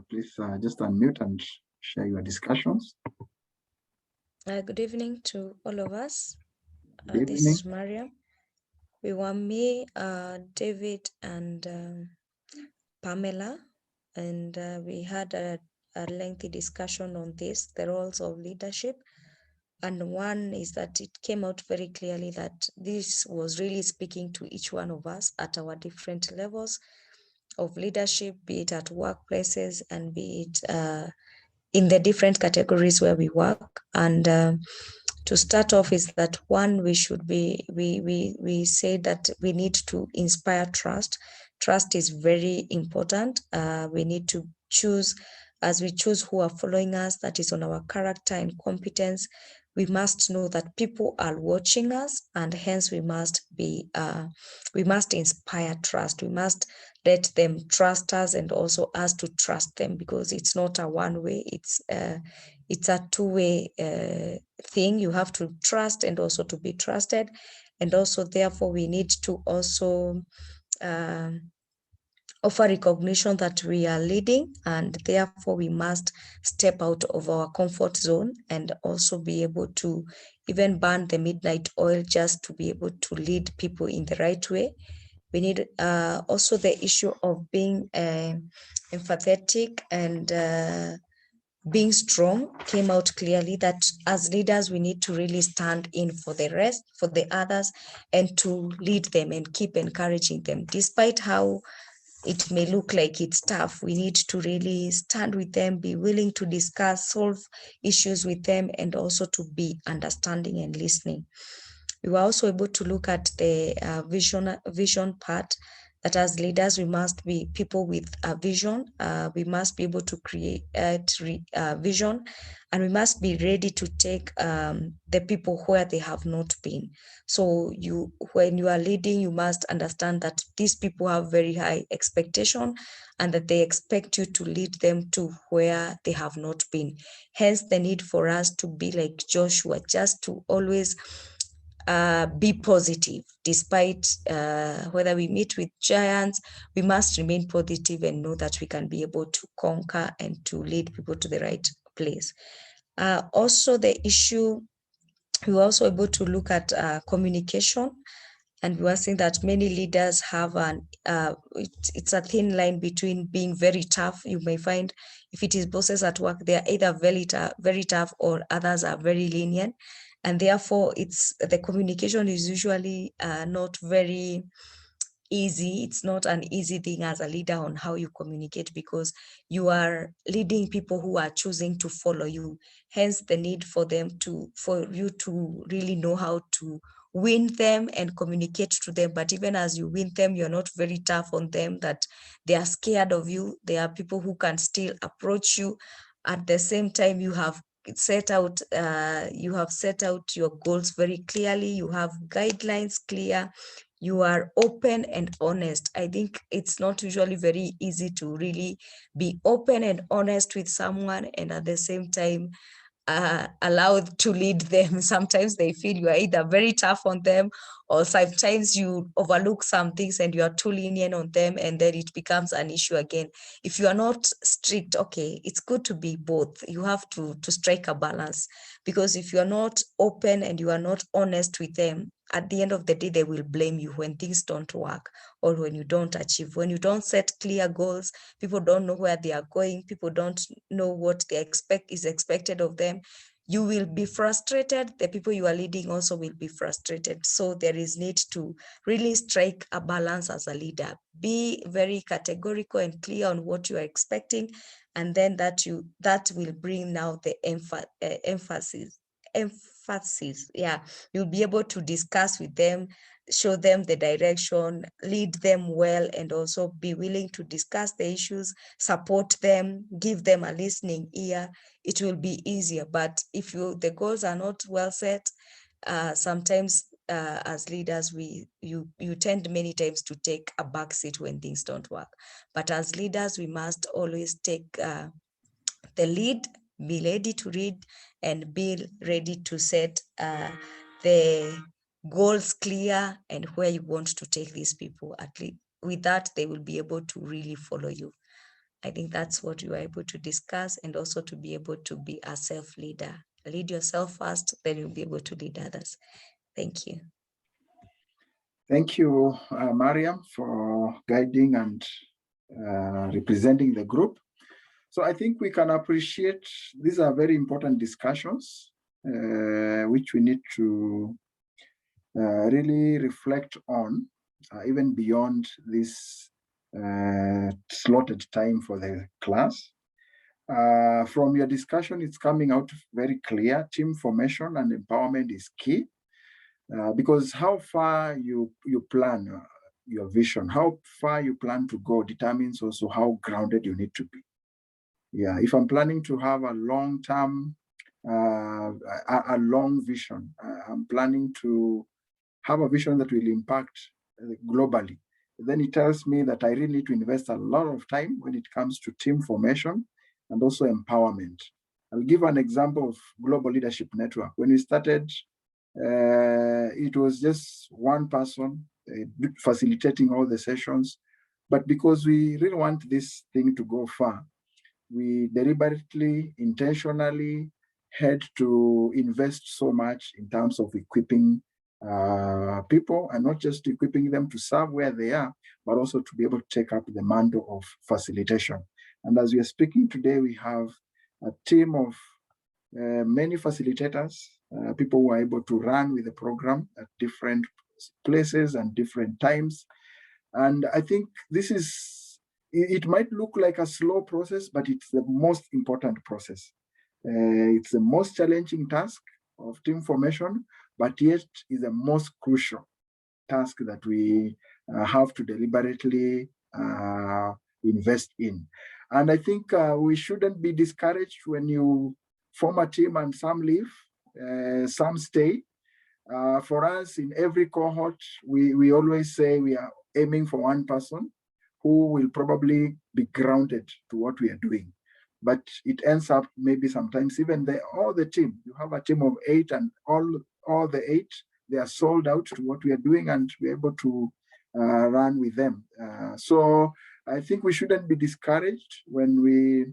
please just unmute and share your discussions. Good evening to all of us. Good This evening. is Mariam. We were me, David, and Pamela, and we had a lengthy discussion on this, the roles of leadership. And one is that it came out very clearly that this was really speaking to each one of us at our different levels of leadership, be it at workplaces and be it in the different categories where we work. And to start off is that one, we should be, we say that we need to inspire trust. Trust is very important. We need to choose, as we choose who are following us, that is on our character and competence. We must know that people are watching us, and hence we must be, we must inspire trust. We must let them trust us and also us to trust them, because it's not a one-way, it's a two-way thing. You have to trust and also to be trusted. And also, therefore, we need to also offer recognition that we are leading, and therefore we must step out of our comfort zone and also be able to even burn the midnight oil just to be able to lead people in the right way. We need also the issue of being empathetic and being strong came out clearly, that as leaders, we need to really stand in for the rest, for the others, and to lead them and keep encouraging them. Despite how it may look like it's tough, we need to really stand with them, be willing to discuss, solve issues with them, and also to be understanding and listening. We were also able to look at the vision part, that as leaders, we must be people with a vision. We must be able to create vision, and we must be ready to take the people where they have not been. So when you are leading, you must understand that these people have very high expectation, and that they expect you to lead them to where they have not been. Hence the need for us to be like Joshua, just to always be positive. Despite whether we meet with giants, we must remain positive and know that we can be able to conquer and to lead people to the right place. Also, the issue, we were also able to look at communication, and we were seeing that many leaders have it's a thin line between being very tough. You may find if it is bosses at work, they are either very tough, or others are very lenient. And therefore, the communication is usually not very easy. It's not an easy thing as a leader on how you communicate, because you are leading people who are choosing to follow you. Hence the need for you to really know how to win them and communicate to them. But even as you win them, you're not very tough on them, that they are scared of you. There are people who can still approach you. At the same time, you have set out your goals very clearly. You have guidelines clear. You are open and honest. I think it's not usually very easy to really be open and honest with someone, and at the same time allowed to lead them. Sometimes they feel you are either very tough on them, or sometimes you overlook some things and you are too lenient on them, and then it becomes an issue again. If you are not strict, okay, it's good to be both. You have to strike a balance, because if you are not open and you are not honest with them, at the end of the day, they will blame you when things don't work, or when you don't achieve, when you don't set clear goals. People don't know where they are going. People don't know what is expected of them. You will be frustrated. The people you are leading also will be frustrated. So there is need to really strike a balance as a leader. Be very categorical and clear on what you are expecting, and then that will bring now the emphasis. Yeah, you'll be able to discuss with them show them the direction, lead them well, and also be willing to discuss the issues, support them, give them a listening ear, it will be easier. But if the goals are not well set, sometimes as leaders, you tend many times to take a back seat when things don't work. But as leaders, we must always take the lead, be ready to read, and be ready to set the goals clear and where you want to take these people. At least with that, they will be able to really follow you. I think that's what you are able to discuss, and also to be able to be a self-leader. Lead yourself first, then you'll be able to lead others. Thank you. Thank you, Mariam, for guiding and representing the group. So I think we can appreciate these are very important discussions, which we need to really reflect on, even beyond this slotted time for the class. From your discussion, it's coming out very clear. Team formation and empowerment is key, because how far you plan your vision, how far you plan to go determines also how grounded you need to be. Yeah, if I'm planning to have a long-term, a long vision, I'm planning to have a vision that will impact globally, then it tells me that I really need to invest a lot of time when it comes to team formation and also empowerment. I'll give an example of Global Leadership Network. When we started, it was just one person facilitating all the sessions. But because we really want this thing to go far, we deliberately, intentionally had to invest so much in terms of equipping people, and not just equipping them to serve where they are, but also to be able to take up the mantle of facilitation. And as we are speaking today, we have a team of many facilitators, people who are able to run with the program at different places and different times. And I think this is, it might look like a slow process, but it's the most important process. It's the most challenging task of team formation, but yet is the most crucial task that we have to deliberately invest in. And I think we shouldn't be discouraged when you form a team and some leave, some stay. For us, in every cohort, we always say we are aiming for one person who will probably be grounded to what we are doing. But it ends up maybe sometimes even all the team, you have a team of 8 and all the 8, they are sold out to what we are doing and we're able to run with them. So I think we shouldn't be discouraged when we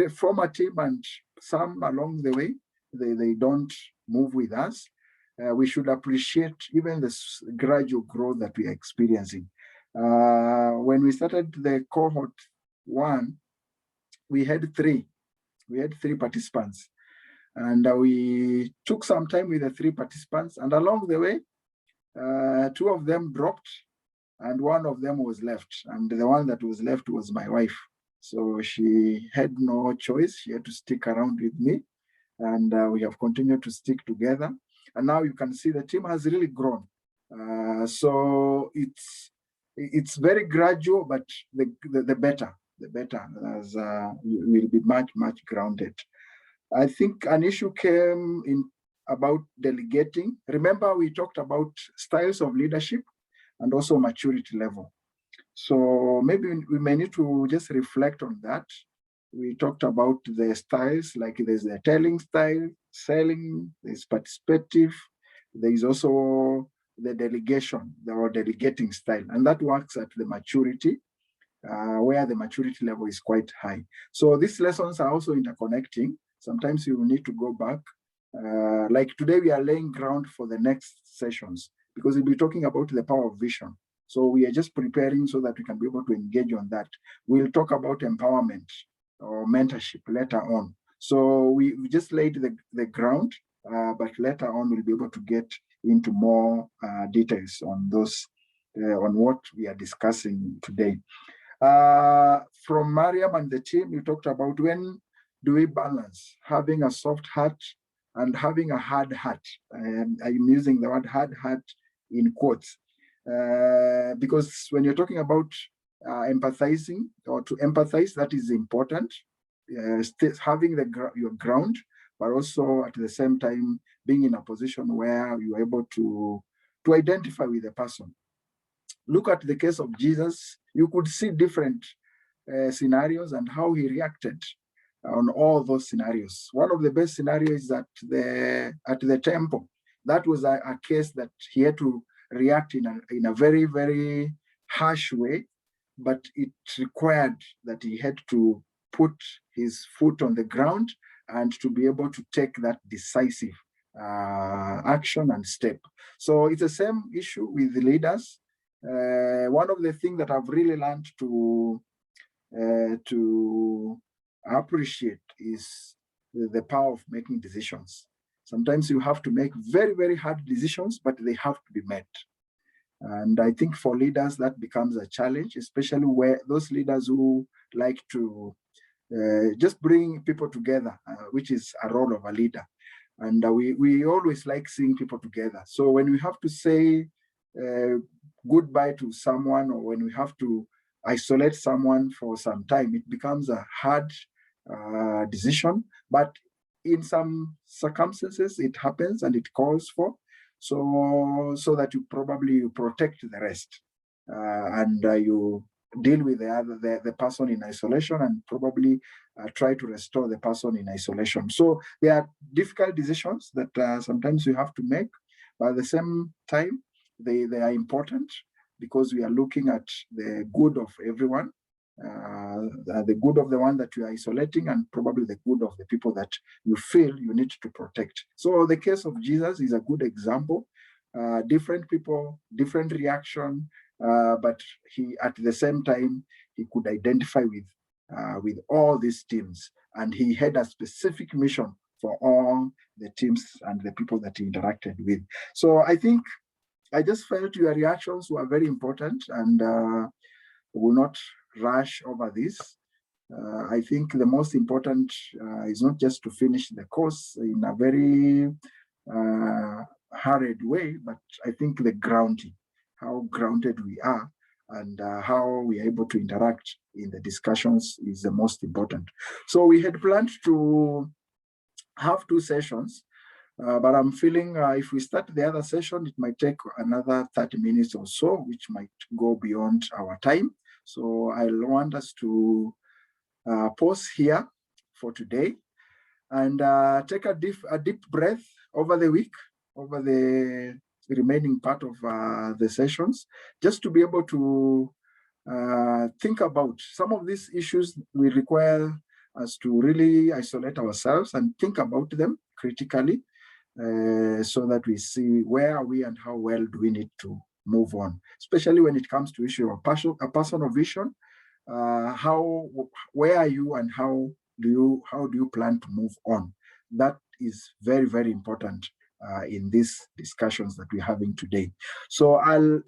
form a team and some along the way, they don't move with us. We should appreciate even this gradual growth that we are experiencing. When we started the cohort 1, we had 3 participants, and we took some time with the 3 participants, and along the way, 2 of them dropped and 1 of them was left, and the one that was left was my wife. So she had no choice, she had to stick around with me, and we have continued to stick together, and now you can see the team has really grown. So it's very gradual, but the better, as will be much grounded. I think an issue came in about delegating. Remember, we talked about styles of leadership and also maturity level. So maybe we may need to just reflect on that. We talked about the styles, like there's the telling style, selling, there's participative, there is also the delegation, or delegating style, and that works at the maturity, where the maturity level is quite high. So these lessons are also interconnecting. Sometimes you will need to go back. Like today, we are laying ground for the next sessions because we'll be talking about the power of vision. So we are just preparing so that we can be able to engage on that. We'll talk about empowerment or mentorship later on. So we just laid the ground, but later on we'll be able to get into more details on those, on what we are discussing today. From Mariam and the team, you talked about when do we balance having a soft heart and having a hard heart. And I'm using the word hard heart in quotes, because when you're talking about empathizing or to empathize, that is important. Having your ground, but also at the same time being in a position where you're able to identify with the person. Look at the case of Jesus. You could see different scenarios and how he reacted on all those scenarios. One of the best scenarios is at the temple. That was a case that he had to react in a very, very harsh way, but it required that he had to put his foot on the ground and to be able to take that decisive action and step. So it's the same issue with the leaders. One of the things that I've really learned to appreciate is the power of making decisions. Sometimes you have to make very, very hard decisions, but they have to be made. And I think for leaders, that becomes a challenge, especially where those leaders who like to just bring people together, which is a role of a leader. And we always like seeing people together. So when we have to say goodbye to someone, or when we have to isolate someone for some time, it becomes a hard decision. But in some circumstances, it happens and it calls for, so that you probably protect the rest, and you deal with the person in isolation and probably try to restore the person in isolation. So there are difficult decisions that sometimes you have to make, but at the same time, they are important because we are looking at the good of everyone, the good of the one that you are isolating, and probably the good of the people that you feel you need to protect. So the case of Jesus is a good example. Different people, different reaction, but he, at the same time, he could identify with all these teams, and he had a specific mission for all the teams and the people that he interacted with. So I think I just felt your reactions were very important, and will not rush over this. I think the most important is not just to finish the course in a very hurried way, but I think the grounding, how grounded we are, and how we are able to interact in the discussions is the most important. So we had planned to have 2 sessions, but I'm feeling if we start the other session, it might take another 30 minutes or so, which might go beyond our time. So I'll want us to pause here for today and take a deep breath over the week, over the remaining part of the sessions, just to be able to think about some of these issues. We require us to really isolate ourselves and think about them critically, so that we see where are we and how well do we need to move on, especially when it comes to issue of a personal vision. Where are you and how do you plan to move on? That is very, very important in these discussions that we're having today. So I'll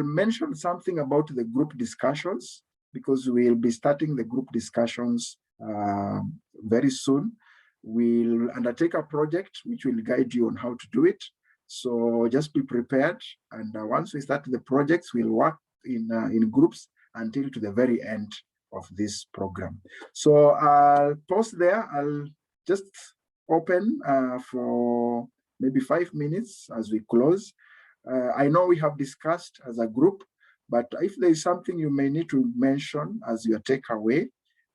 mention something about the group discussions, because we'll be starting the group discussions very soon. We'll undertake a project which will guide you on how to do it. So just be prepared. And once we start the projects, we'll work in groups until to the very end of this program. So I'll pause there. I'll just open for maybe 5 minutes as we close. I know we have discussed as a group, but if there is something you may need to mention as your takeaway,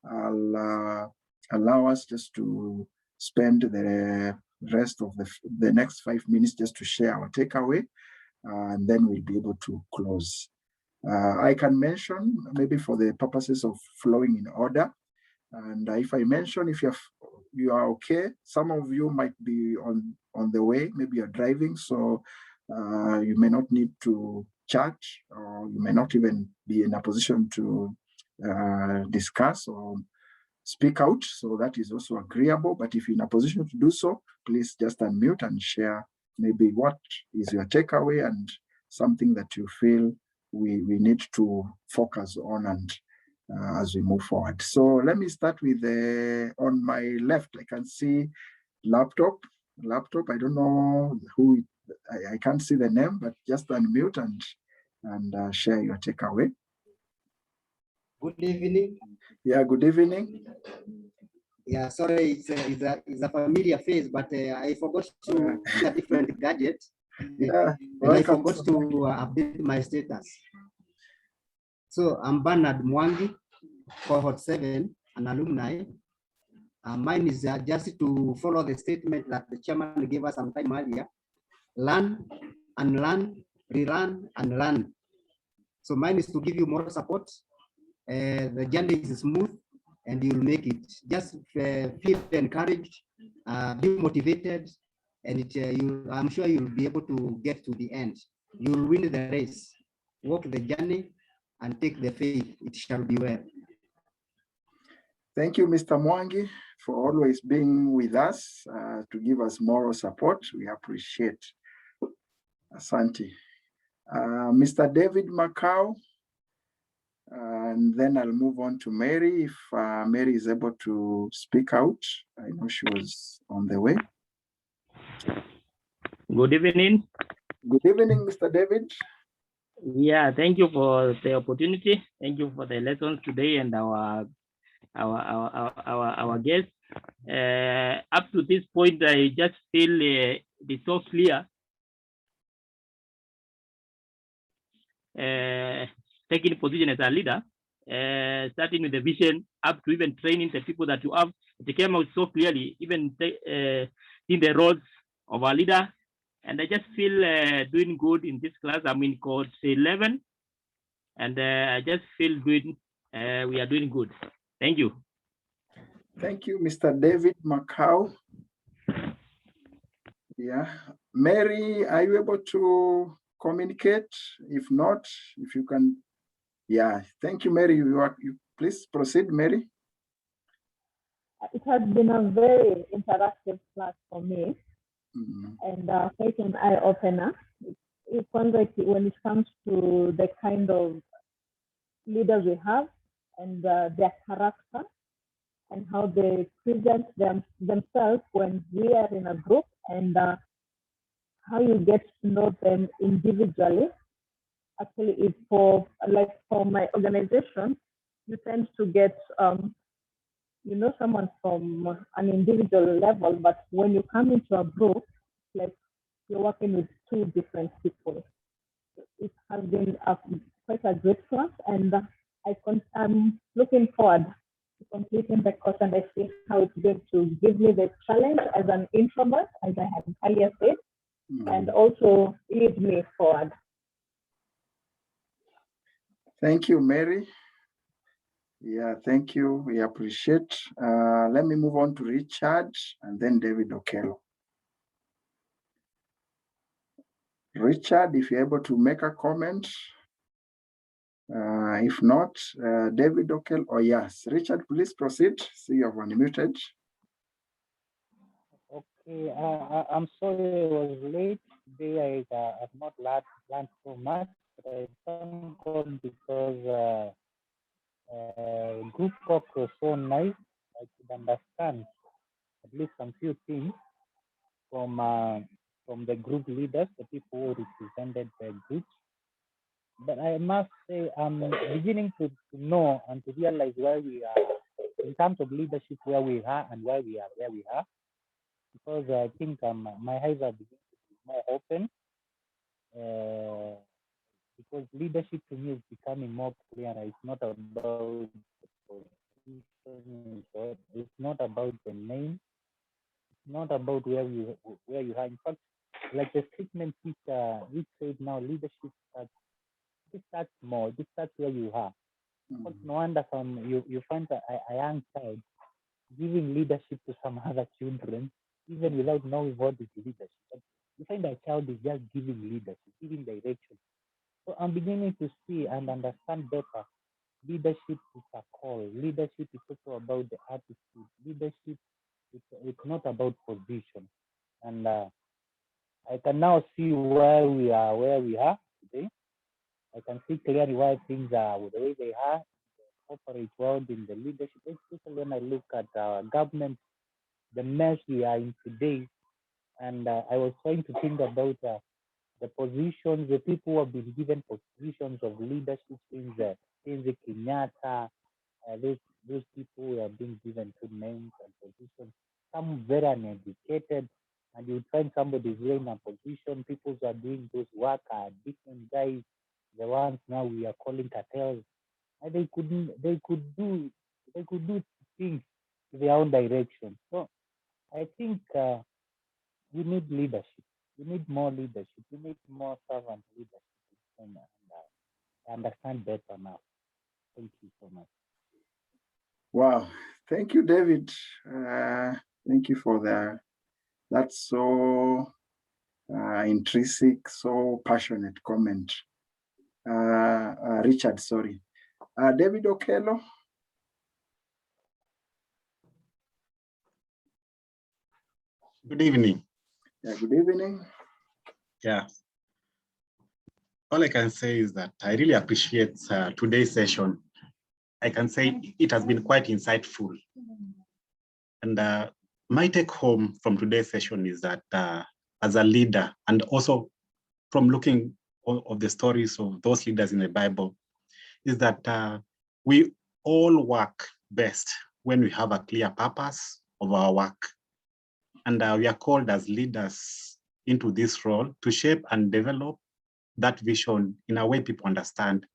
I'll allow us just to spend the rest of the next 5 minutes just to share our takeaway, and then we'll be able to close. I can mention, maybe for the purposes of flowing in order, and if I mention, if you are okay, some of you might be on the way, maybe you're driving, so you may not need to chat, or you may not even be in a position to discuss or speak out. So that is also agreeable. But if you're in a position to do so, please just unmute and share maybe what is your takeaway and something that you feel we need to focus on and as we move forward. So let me start with on my left, I can see laptop. I don't know who I can't see the name, but just unmute and share your takeaway. Good evening. Yeah, good evening. Yeah, sorry, it's a familiar face, but I forgot to use a different gadget. Yeah, and I forgot to update my status. So I'm Bernard Mwangi, Cohort 7, an alumni. Mine is just to follow the statement that the chairman gave us some time earlier. Learn, unlearn, relearn, and learn. So mine is to give you more support. The journey is smooth and you'll make it. Just feel encouraged, be motivated, and I'm sure you'll be able to get to the end. You'll win the race, walk the journey, and take the faith. It shall be well. Thank you, Mr. Mwangi, for always being with us to give us moral support. We appreciate. Asante. Mr. David Macau, and then I'll move on to Mary if Mary is able to speak out. I know she was on the way. Good evening. Good evening, Mr. David. Yeah, thank you for the opportunity. Thank you for the lessons today and our guests. Up to this point, I just feel it's so clear. Taking position as a leader, starting with the vision, up to even training the people that you have. It came out so clearly, even in the roles of our leader. And I just feel doing good in this class. I'm in cohort 11, and I just feel good. We are doing good. Thank you. Thank you, Mr. David Macau. Yeah, Mary, are you able to communicate? If not, if you can. Yeah, thank you, Mary. You please proceed, Mary. It has been a very interactive class for me, and quite an eye opener. It's like when it comes to the kind of leaders we have and their character and how they present themselves when we are in a group, and how you get to know them individually. Actually, it's for my organization, you tend to get someone from an individual level, but when you come into a group, like you're working with two different people. It has been quite a great class, and I'm looking forward to completing the course, and I see how it's going to give me the challenge as an introvert, as I had earlier said, and also lead me forward. Thank you, Mary. Yeah, thank you. We appreciate. Let me move on to Richard and then David Okello. Richard, if you're able to make a comment. If not, David Okello. Oh, yes. Richard, please proceed. See, you have unmuted. Okay, I'm sorry I was late today. I have not learned so much, but I thank God because group talk was so nice. I could understand at least some few things from the group leaders, the people who represented the group. But I must say, I'm beginning to know and to realize where we are in terms of leadership, where we are and where we are. Because I think my eyes are beginning to be more open. Because leadership to me is becoming more clear. It's not about the position, it's not about the name, it's not about where you are. In fact, like the statement which said now, leadership starts more. This starts where you are. But no wonder you find a young child giving leadership to some other children, even without knowing what is leadership. But you find a child is just giving leadership, giving direction. So I'm beginning to see and understand better. Leadership is a call. Leadership is also about the attitude. Leadership it's not about position. And I can now see where we are today. I can see clearly why things are the way they are in the corporate world, in the leadership, especially when I look at our government, the mess we are in today. And I was trying to think about the positions, the people who have been given positions of leadership since the Kenyatta, those people who have been given good names and positions, some very uneducated, and you find somebody who's in a position, people who are doing those work are different guys, the ones now we are calling cartels, and they could do things in their own direction. So I think we need leadership. We need more leadership. We need more servant leadership. And I understand better now. Thank you so much. Wow, thank you, David. Thank you for that's so intrinsic, so passionate comment. Richard, sorry. David Okello. Good evening. Yeah, good evening. Yeah. All I can say is that I really appreciate today's session. I can say it has been quite insightful. And my take home from today's session is that as a leader, and also from looking of the stories of those leaders in the Bible, is that we all work best when we have a clear purpose of our work. And we are called as leaders into this role to shape and develop that vision in a way people understand,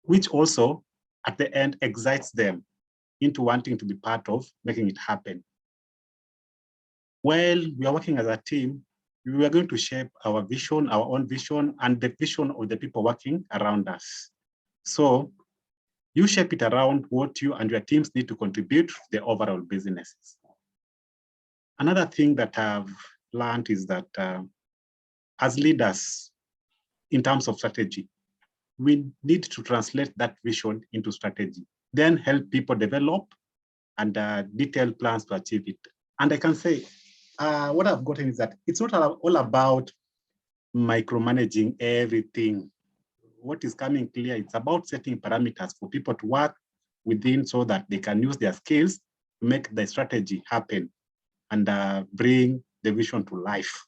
which also at the end excites them into wanting to be part of making it happen. While we are working as a team, we are going to shape our vision, our own vision, and the vision of the people working around us. So you shape it around what you and your teams need to contribute to the overall businesses. Another thing that I've learned is that as leaders, in terms of strategy, we need to translate that vision into strategy, then help people develop and detailed plans to achieve it. And I can say, what I've gotten is that it's not all about micromanaging everything. What is coming clear, it's about setting parameters for people to work within so that they can use their skills to make the strategy happen and bring the vision to life.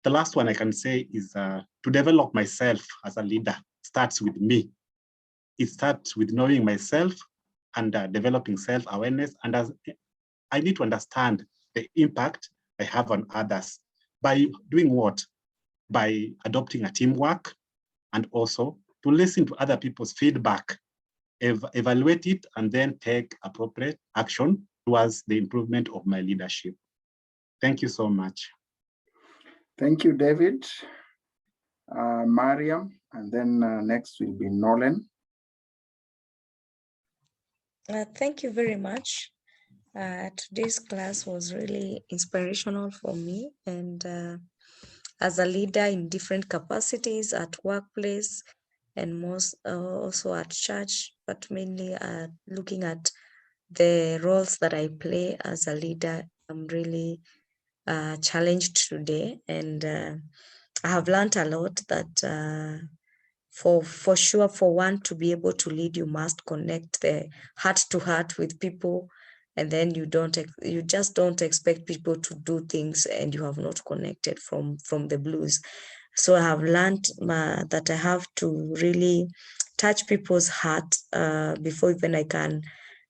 The last one I can say is to develop myself as a leader starts with me. It starts with knowing myself and developing self-awareness. And as I need to understand the impact I have on others by doing what? By adopting a teamwork and also to listen to other people's feedback, evaluate it, and then take appropriate action towards the improvement of my leadership. Thank you so much. Thank you, David. Mariam, and then next will be Nolan. Thank you very much. Today's class was really inspirational for me, and as a leader in different capacities at workplace and most also at church, but mainly looking at the roles that I play as a leader, I'm really challenged today, and I have learned a lot that for sure, for one to be able to lead, you must connect the heart to heart with people, and then you just don't expect people to do things and you have not connected from the blues. So I have learned that I have to really touch people's heart before even I can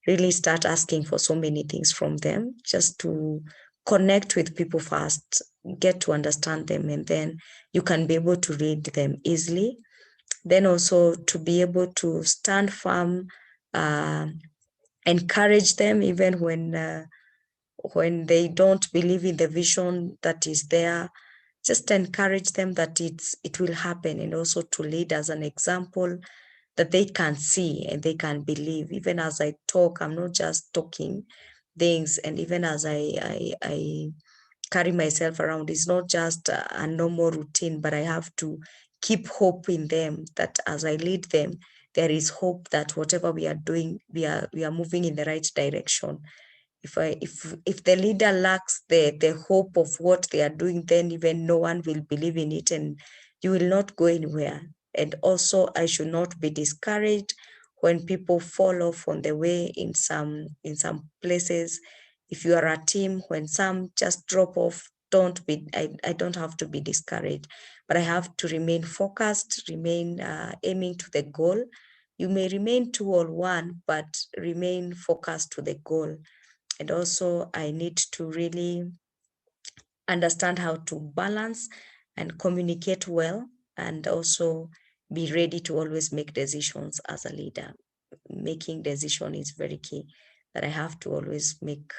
really start asking for so many things from them, just to connect with people first, get to understand them, and then you can be able to read them easily. Then also to be able to stand firm, encourage them even when they don't believe in the vision that is there. Just encourage them that it will happen, and also to lead as an example that they can see and they can believe. Even as I talk, I'm not just talking things, and even as I carry myself around, it's not just a normal routine, but I have to keep hope in them, that as I lead them, there is hope that whatever we are doing, we are moving in the right direction. If the leader lacks the hope of what they are doing, then even no one will believe in it, and you will not go anywhere. And also, I should not be discouraged when people fall off on the way in some places. If you are a team, when some just drop off, I don't have to be discouraged, but I have to remain focused, remain aiming to the goal. You may remain 2 or 1, but remain focused to the goal. And also I need to really understand how to balance and communicate well, and also be ready to always make decisions as a leader. Making decision is very key, that I have to always make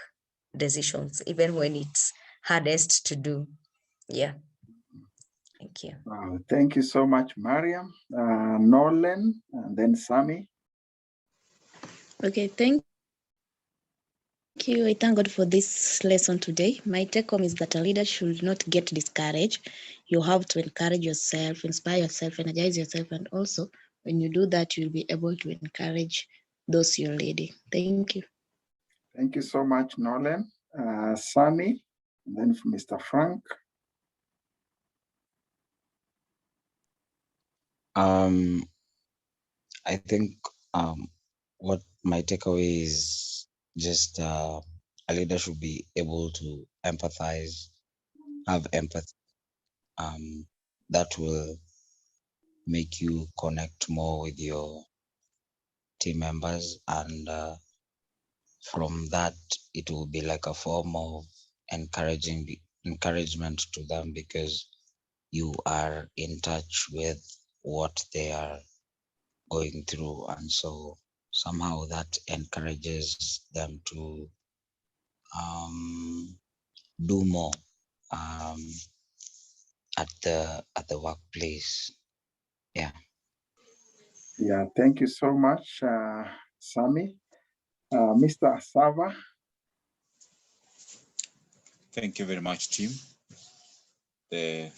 decisions, even when it's hardest to do. Yeah. Thank you. Thank you so much, Mariam. Nolan, and then Sami. Okay, thank you. I thank God for this lesson today. My take home is that a leader should not get discouraged. You have to encourage yourself, inspire yourself, energize yourself, and also when you do that, you'll be able to encourage those you're leading. Thank you. Thank you so much, Nolan. Sami, and then Mr. Frank. I think what my takeaway is just a leader should be able to empathize, have empathy. That will make you connect more with your team members, and from that it will be like a form of encouragement to them, because you are in touch with what they are going through, and so somehow that encourages them to do more at the workplace. Yeah. Yeah, thank you so much, Sami. Mr. Asava. Thank you very much, team. The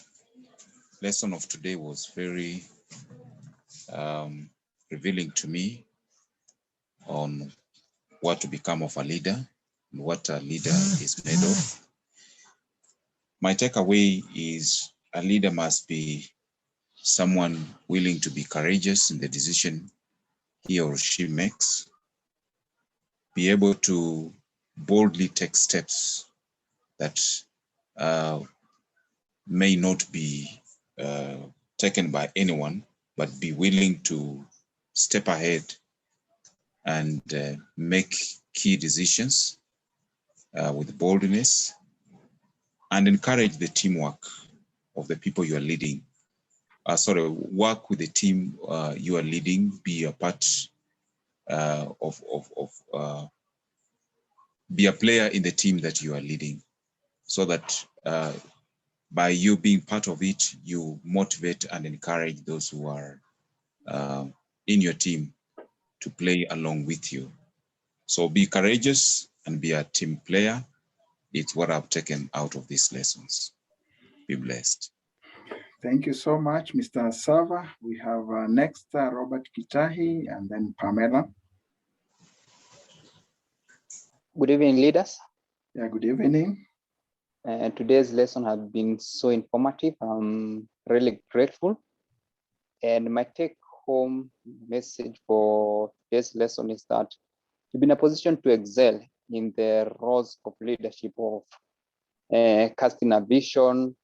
lesson of today was very revealing to me on what to become of a leader and what a leader is made of. My takeaway is a leader must be someone willing to be courageous in the decision he or she makes, be able to boldly take steps that may not be taken by anyone, but be willing to step ahead and make key decisions with boldness, and encourage the teamwork of the people you are leading. Work with the team you are leading, be a part be a player in the team that you are leading, so that by you being part of it, you motivate and encourage those who are in your team to play along with you. So be courageous and be a team player. It's what I've taken out of these lessons. Be blessed. Thank you so much, Mr. Asava. We have next Robert Kitahi, and then Pamela. Good evening, leaders. Yeah, good evening. Today's lesson has been so informative. I'm really grateful. And my take-home message for today's lesson is that to be in a position to excel in the roles of leadership, of casting a vision,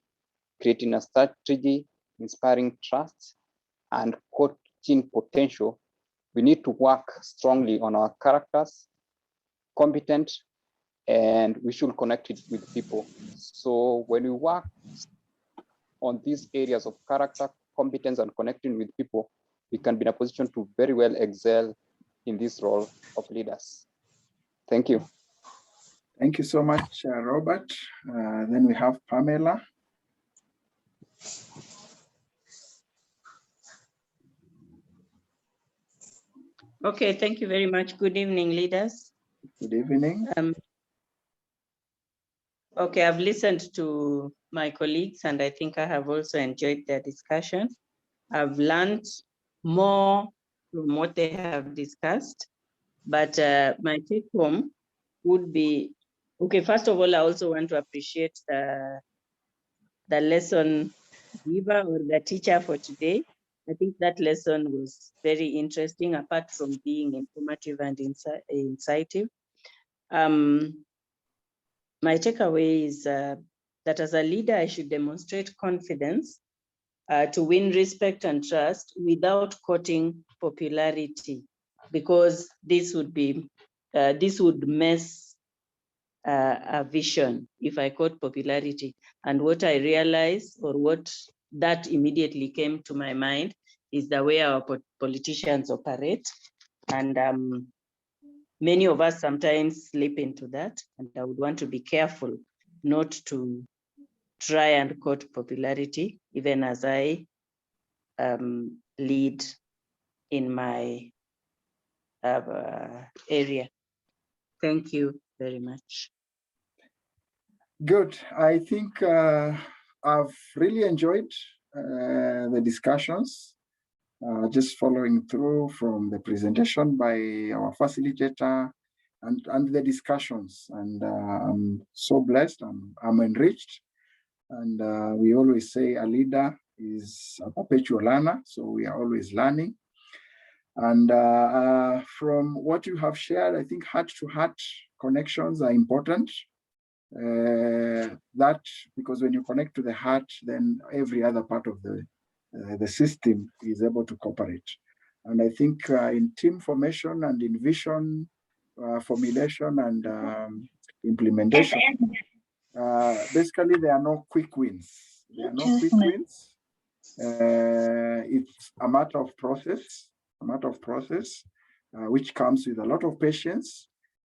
creating a strategy, inspiring trust, and coaching potential, we need to work strongly on our characters, competent, and we should connect it with people. So when we work on these areas of character, competence, and connecting with people, we can be in a position to very well excel in this role of leaders. Thank you. Thank you so much, Robert. Then we have Pamela. Okay, thank you very much. Good evening, leaders. Good evening. Okay, I've listened to my colleagues, and I think I have also enjoyed their discussion. I've learned more from what they have discussed, but my take home would be, okay, first of all, I also want to appreciate the lesson giver or the teacher for today. I think that lesson was very interesting, apart from being informative and incisive. My takeaway is that as a leader, I should demonstrate confidence to win respect and trust without courting popularity, because this would mess a vision if I court popularity. And what I realized, or what that immediately came to my mind, is the way our politicians operate. And many of us sometimes slip into that. And I would want to be careful not to try and court popularity, even as I lead in my area. Thank you very much. Good. I think I've really enjoyed the discussions, just following through from the presentation by our facilitator and the discussions. And I'm so blessed, I'm enriched. And we always say a leader is a perpetual learner, so we are always learning. And from what you have shared, I think heart-to-heart connections are important. That because when you connect to the heart, then every other part of the system is able to cooperate. And I think in team formation and in vision formulation and implementation, basically there are no quick wins. There are no quick wins. It's a matter of process, which comes with a lot of patience,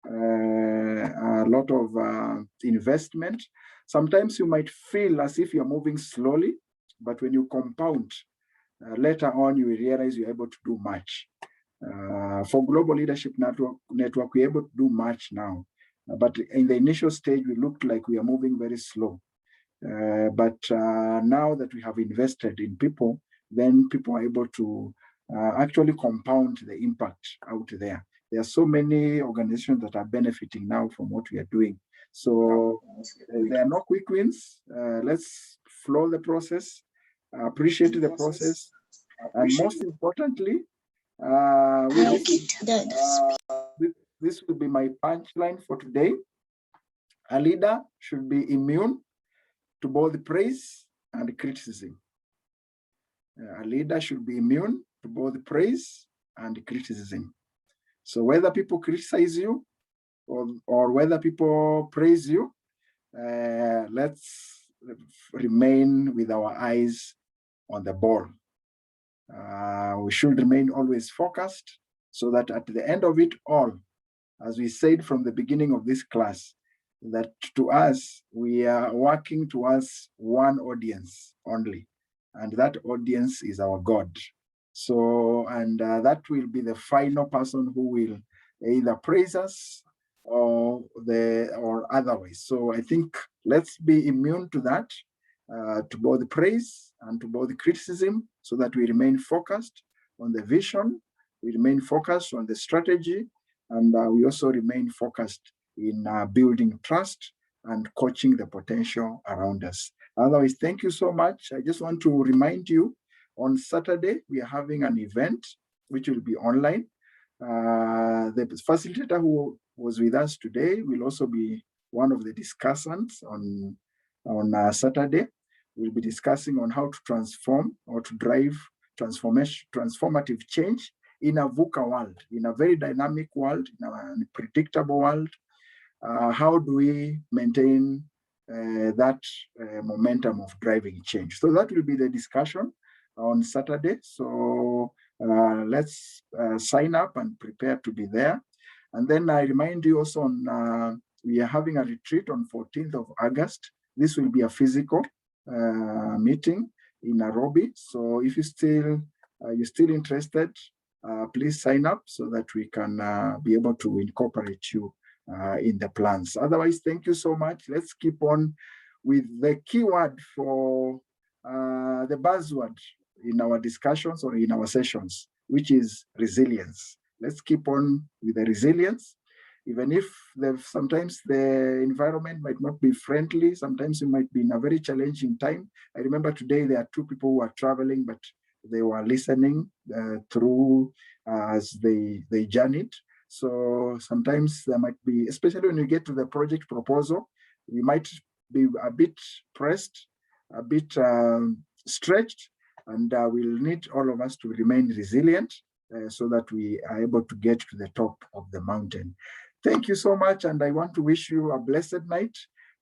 a lot of investment. Sometimes you might feel as if you're moving slowly, but when you compound, later on you will realize you're able to do much. For Global Leadership Network, we're able to do much now. But in the initial stage, we looked like we are moving very slow. But now that we have invested in people, then people are able to actually compound the impact out there. There are so many organizations that are benefiting now from what we are doing. So there are no quick wins. Let's flow the process, appreciate the process, and most importantly, this will be my punchline for today. A leader should be immune to both praise and criticism. A leader should be immune to both praise and criticism. So whether people criticize you or whether people praise you, let's remain with our eyes on the ball. We should remain always focused so that at the end of it all, as we said from the beginning of this class, that to us, we are working towards one audience only, and that audience is our God. So, and that will be the final person who will either praise us or otherwise. So I think let's be immune to that, to both praise and to both criticism, so that we remain focused on the vision, we remain focused on the strategy, and we also remain focused in building trust and coaching the potential around us. Otherwise, thank you so much. I just want to remind you, on Saturday, we are having an event which will be online. The facilitator who was with us today will also be one of the discussants on Saturday. We'll be discussing on how to transform or to drive transformative change in a VUCA world, in a very dynamic world, in a unpredictable world. How do we maintain that momentum of driving change? So that will be the discussion on Saturday. So let's sign up and prepare to be there. And then I remind you also we are having a retreat on 14th of August. This will be a physical meeting in Nairobi. So if you're still interested, please sign up so that we can be able to incorporate you in the plans. Otherwise, thank you so much. Let's keep on with the keyword for the buzzword in our discussions or in our sessions, which is resilience. Let's keep on with the resilience. Even if sometimes the environment might not be friendly, sometimes you might be in a very challenging time. I remember today there are two people who are traveling, but they were listening through as they journeyed. So sometimes there might be, especially when you get to the project proposal, we might be a bit pressed, a bit stretched, and we'll need all of us to remain resilient so that we are able to get to the top of the mountain. Thank you so much, and I want to wish you a blessed night.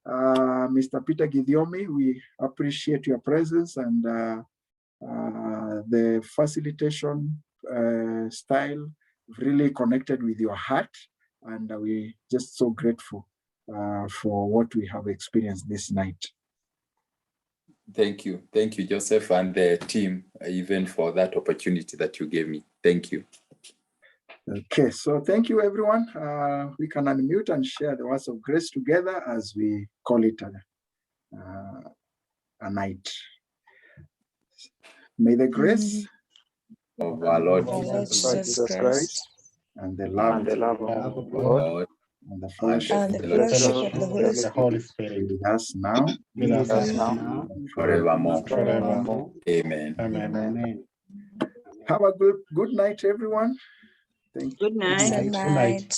Mr. Peter Gidiomi, we appreciate your presence and the facilitation style really connected with your heart, and we're just so grateful for what we have experienced this night. Thank you, Joseph, and the team, even for that opportunity that you gave me. Thank you. Okay, so thank you, everyone. We can unmute and share the words of grace together as we call it a night. May the grace of our Lord Jesus Christ, and the love of God and the fellowship and of the the Holy fellowship of the Holy the Spirit Holy Spirit Spirit be with us now with us now Now, and forevermore. forevermore. Amen. Amen. amen. Have a good night, everyone. Thank you. Good night. Good Good night. night.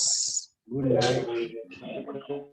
Good night.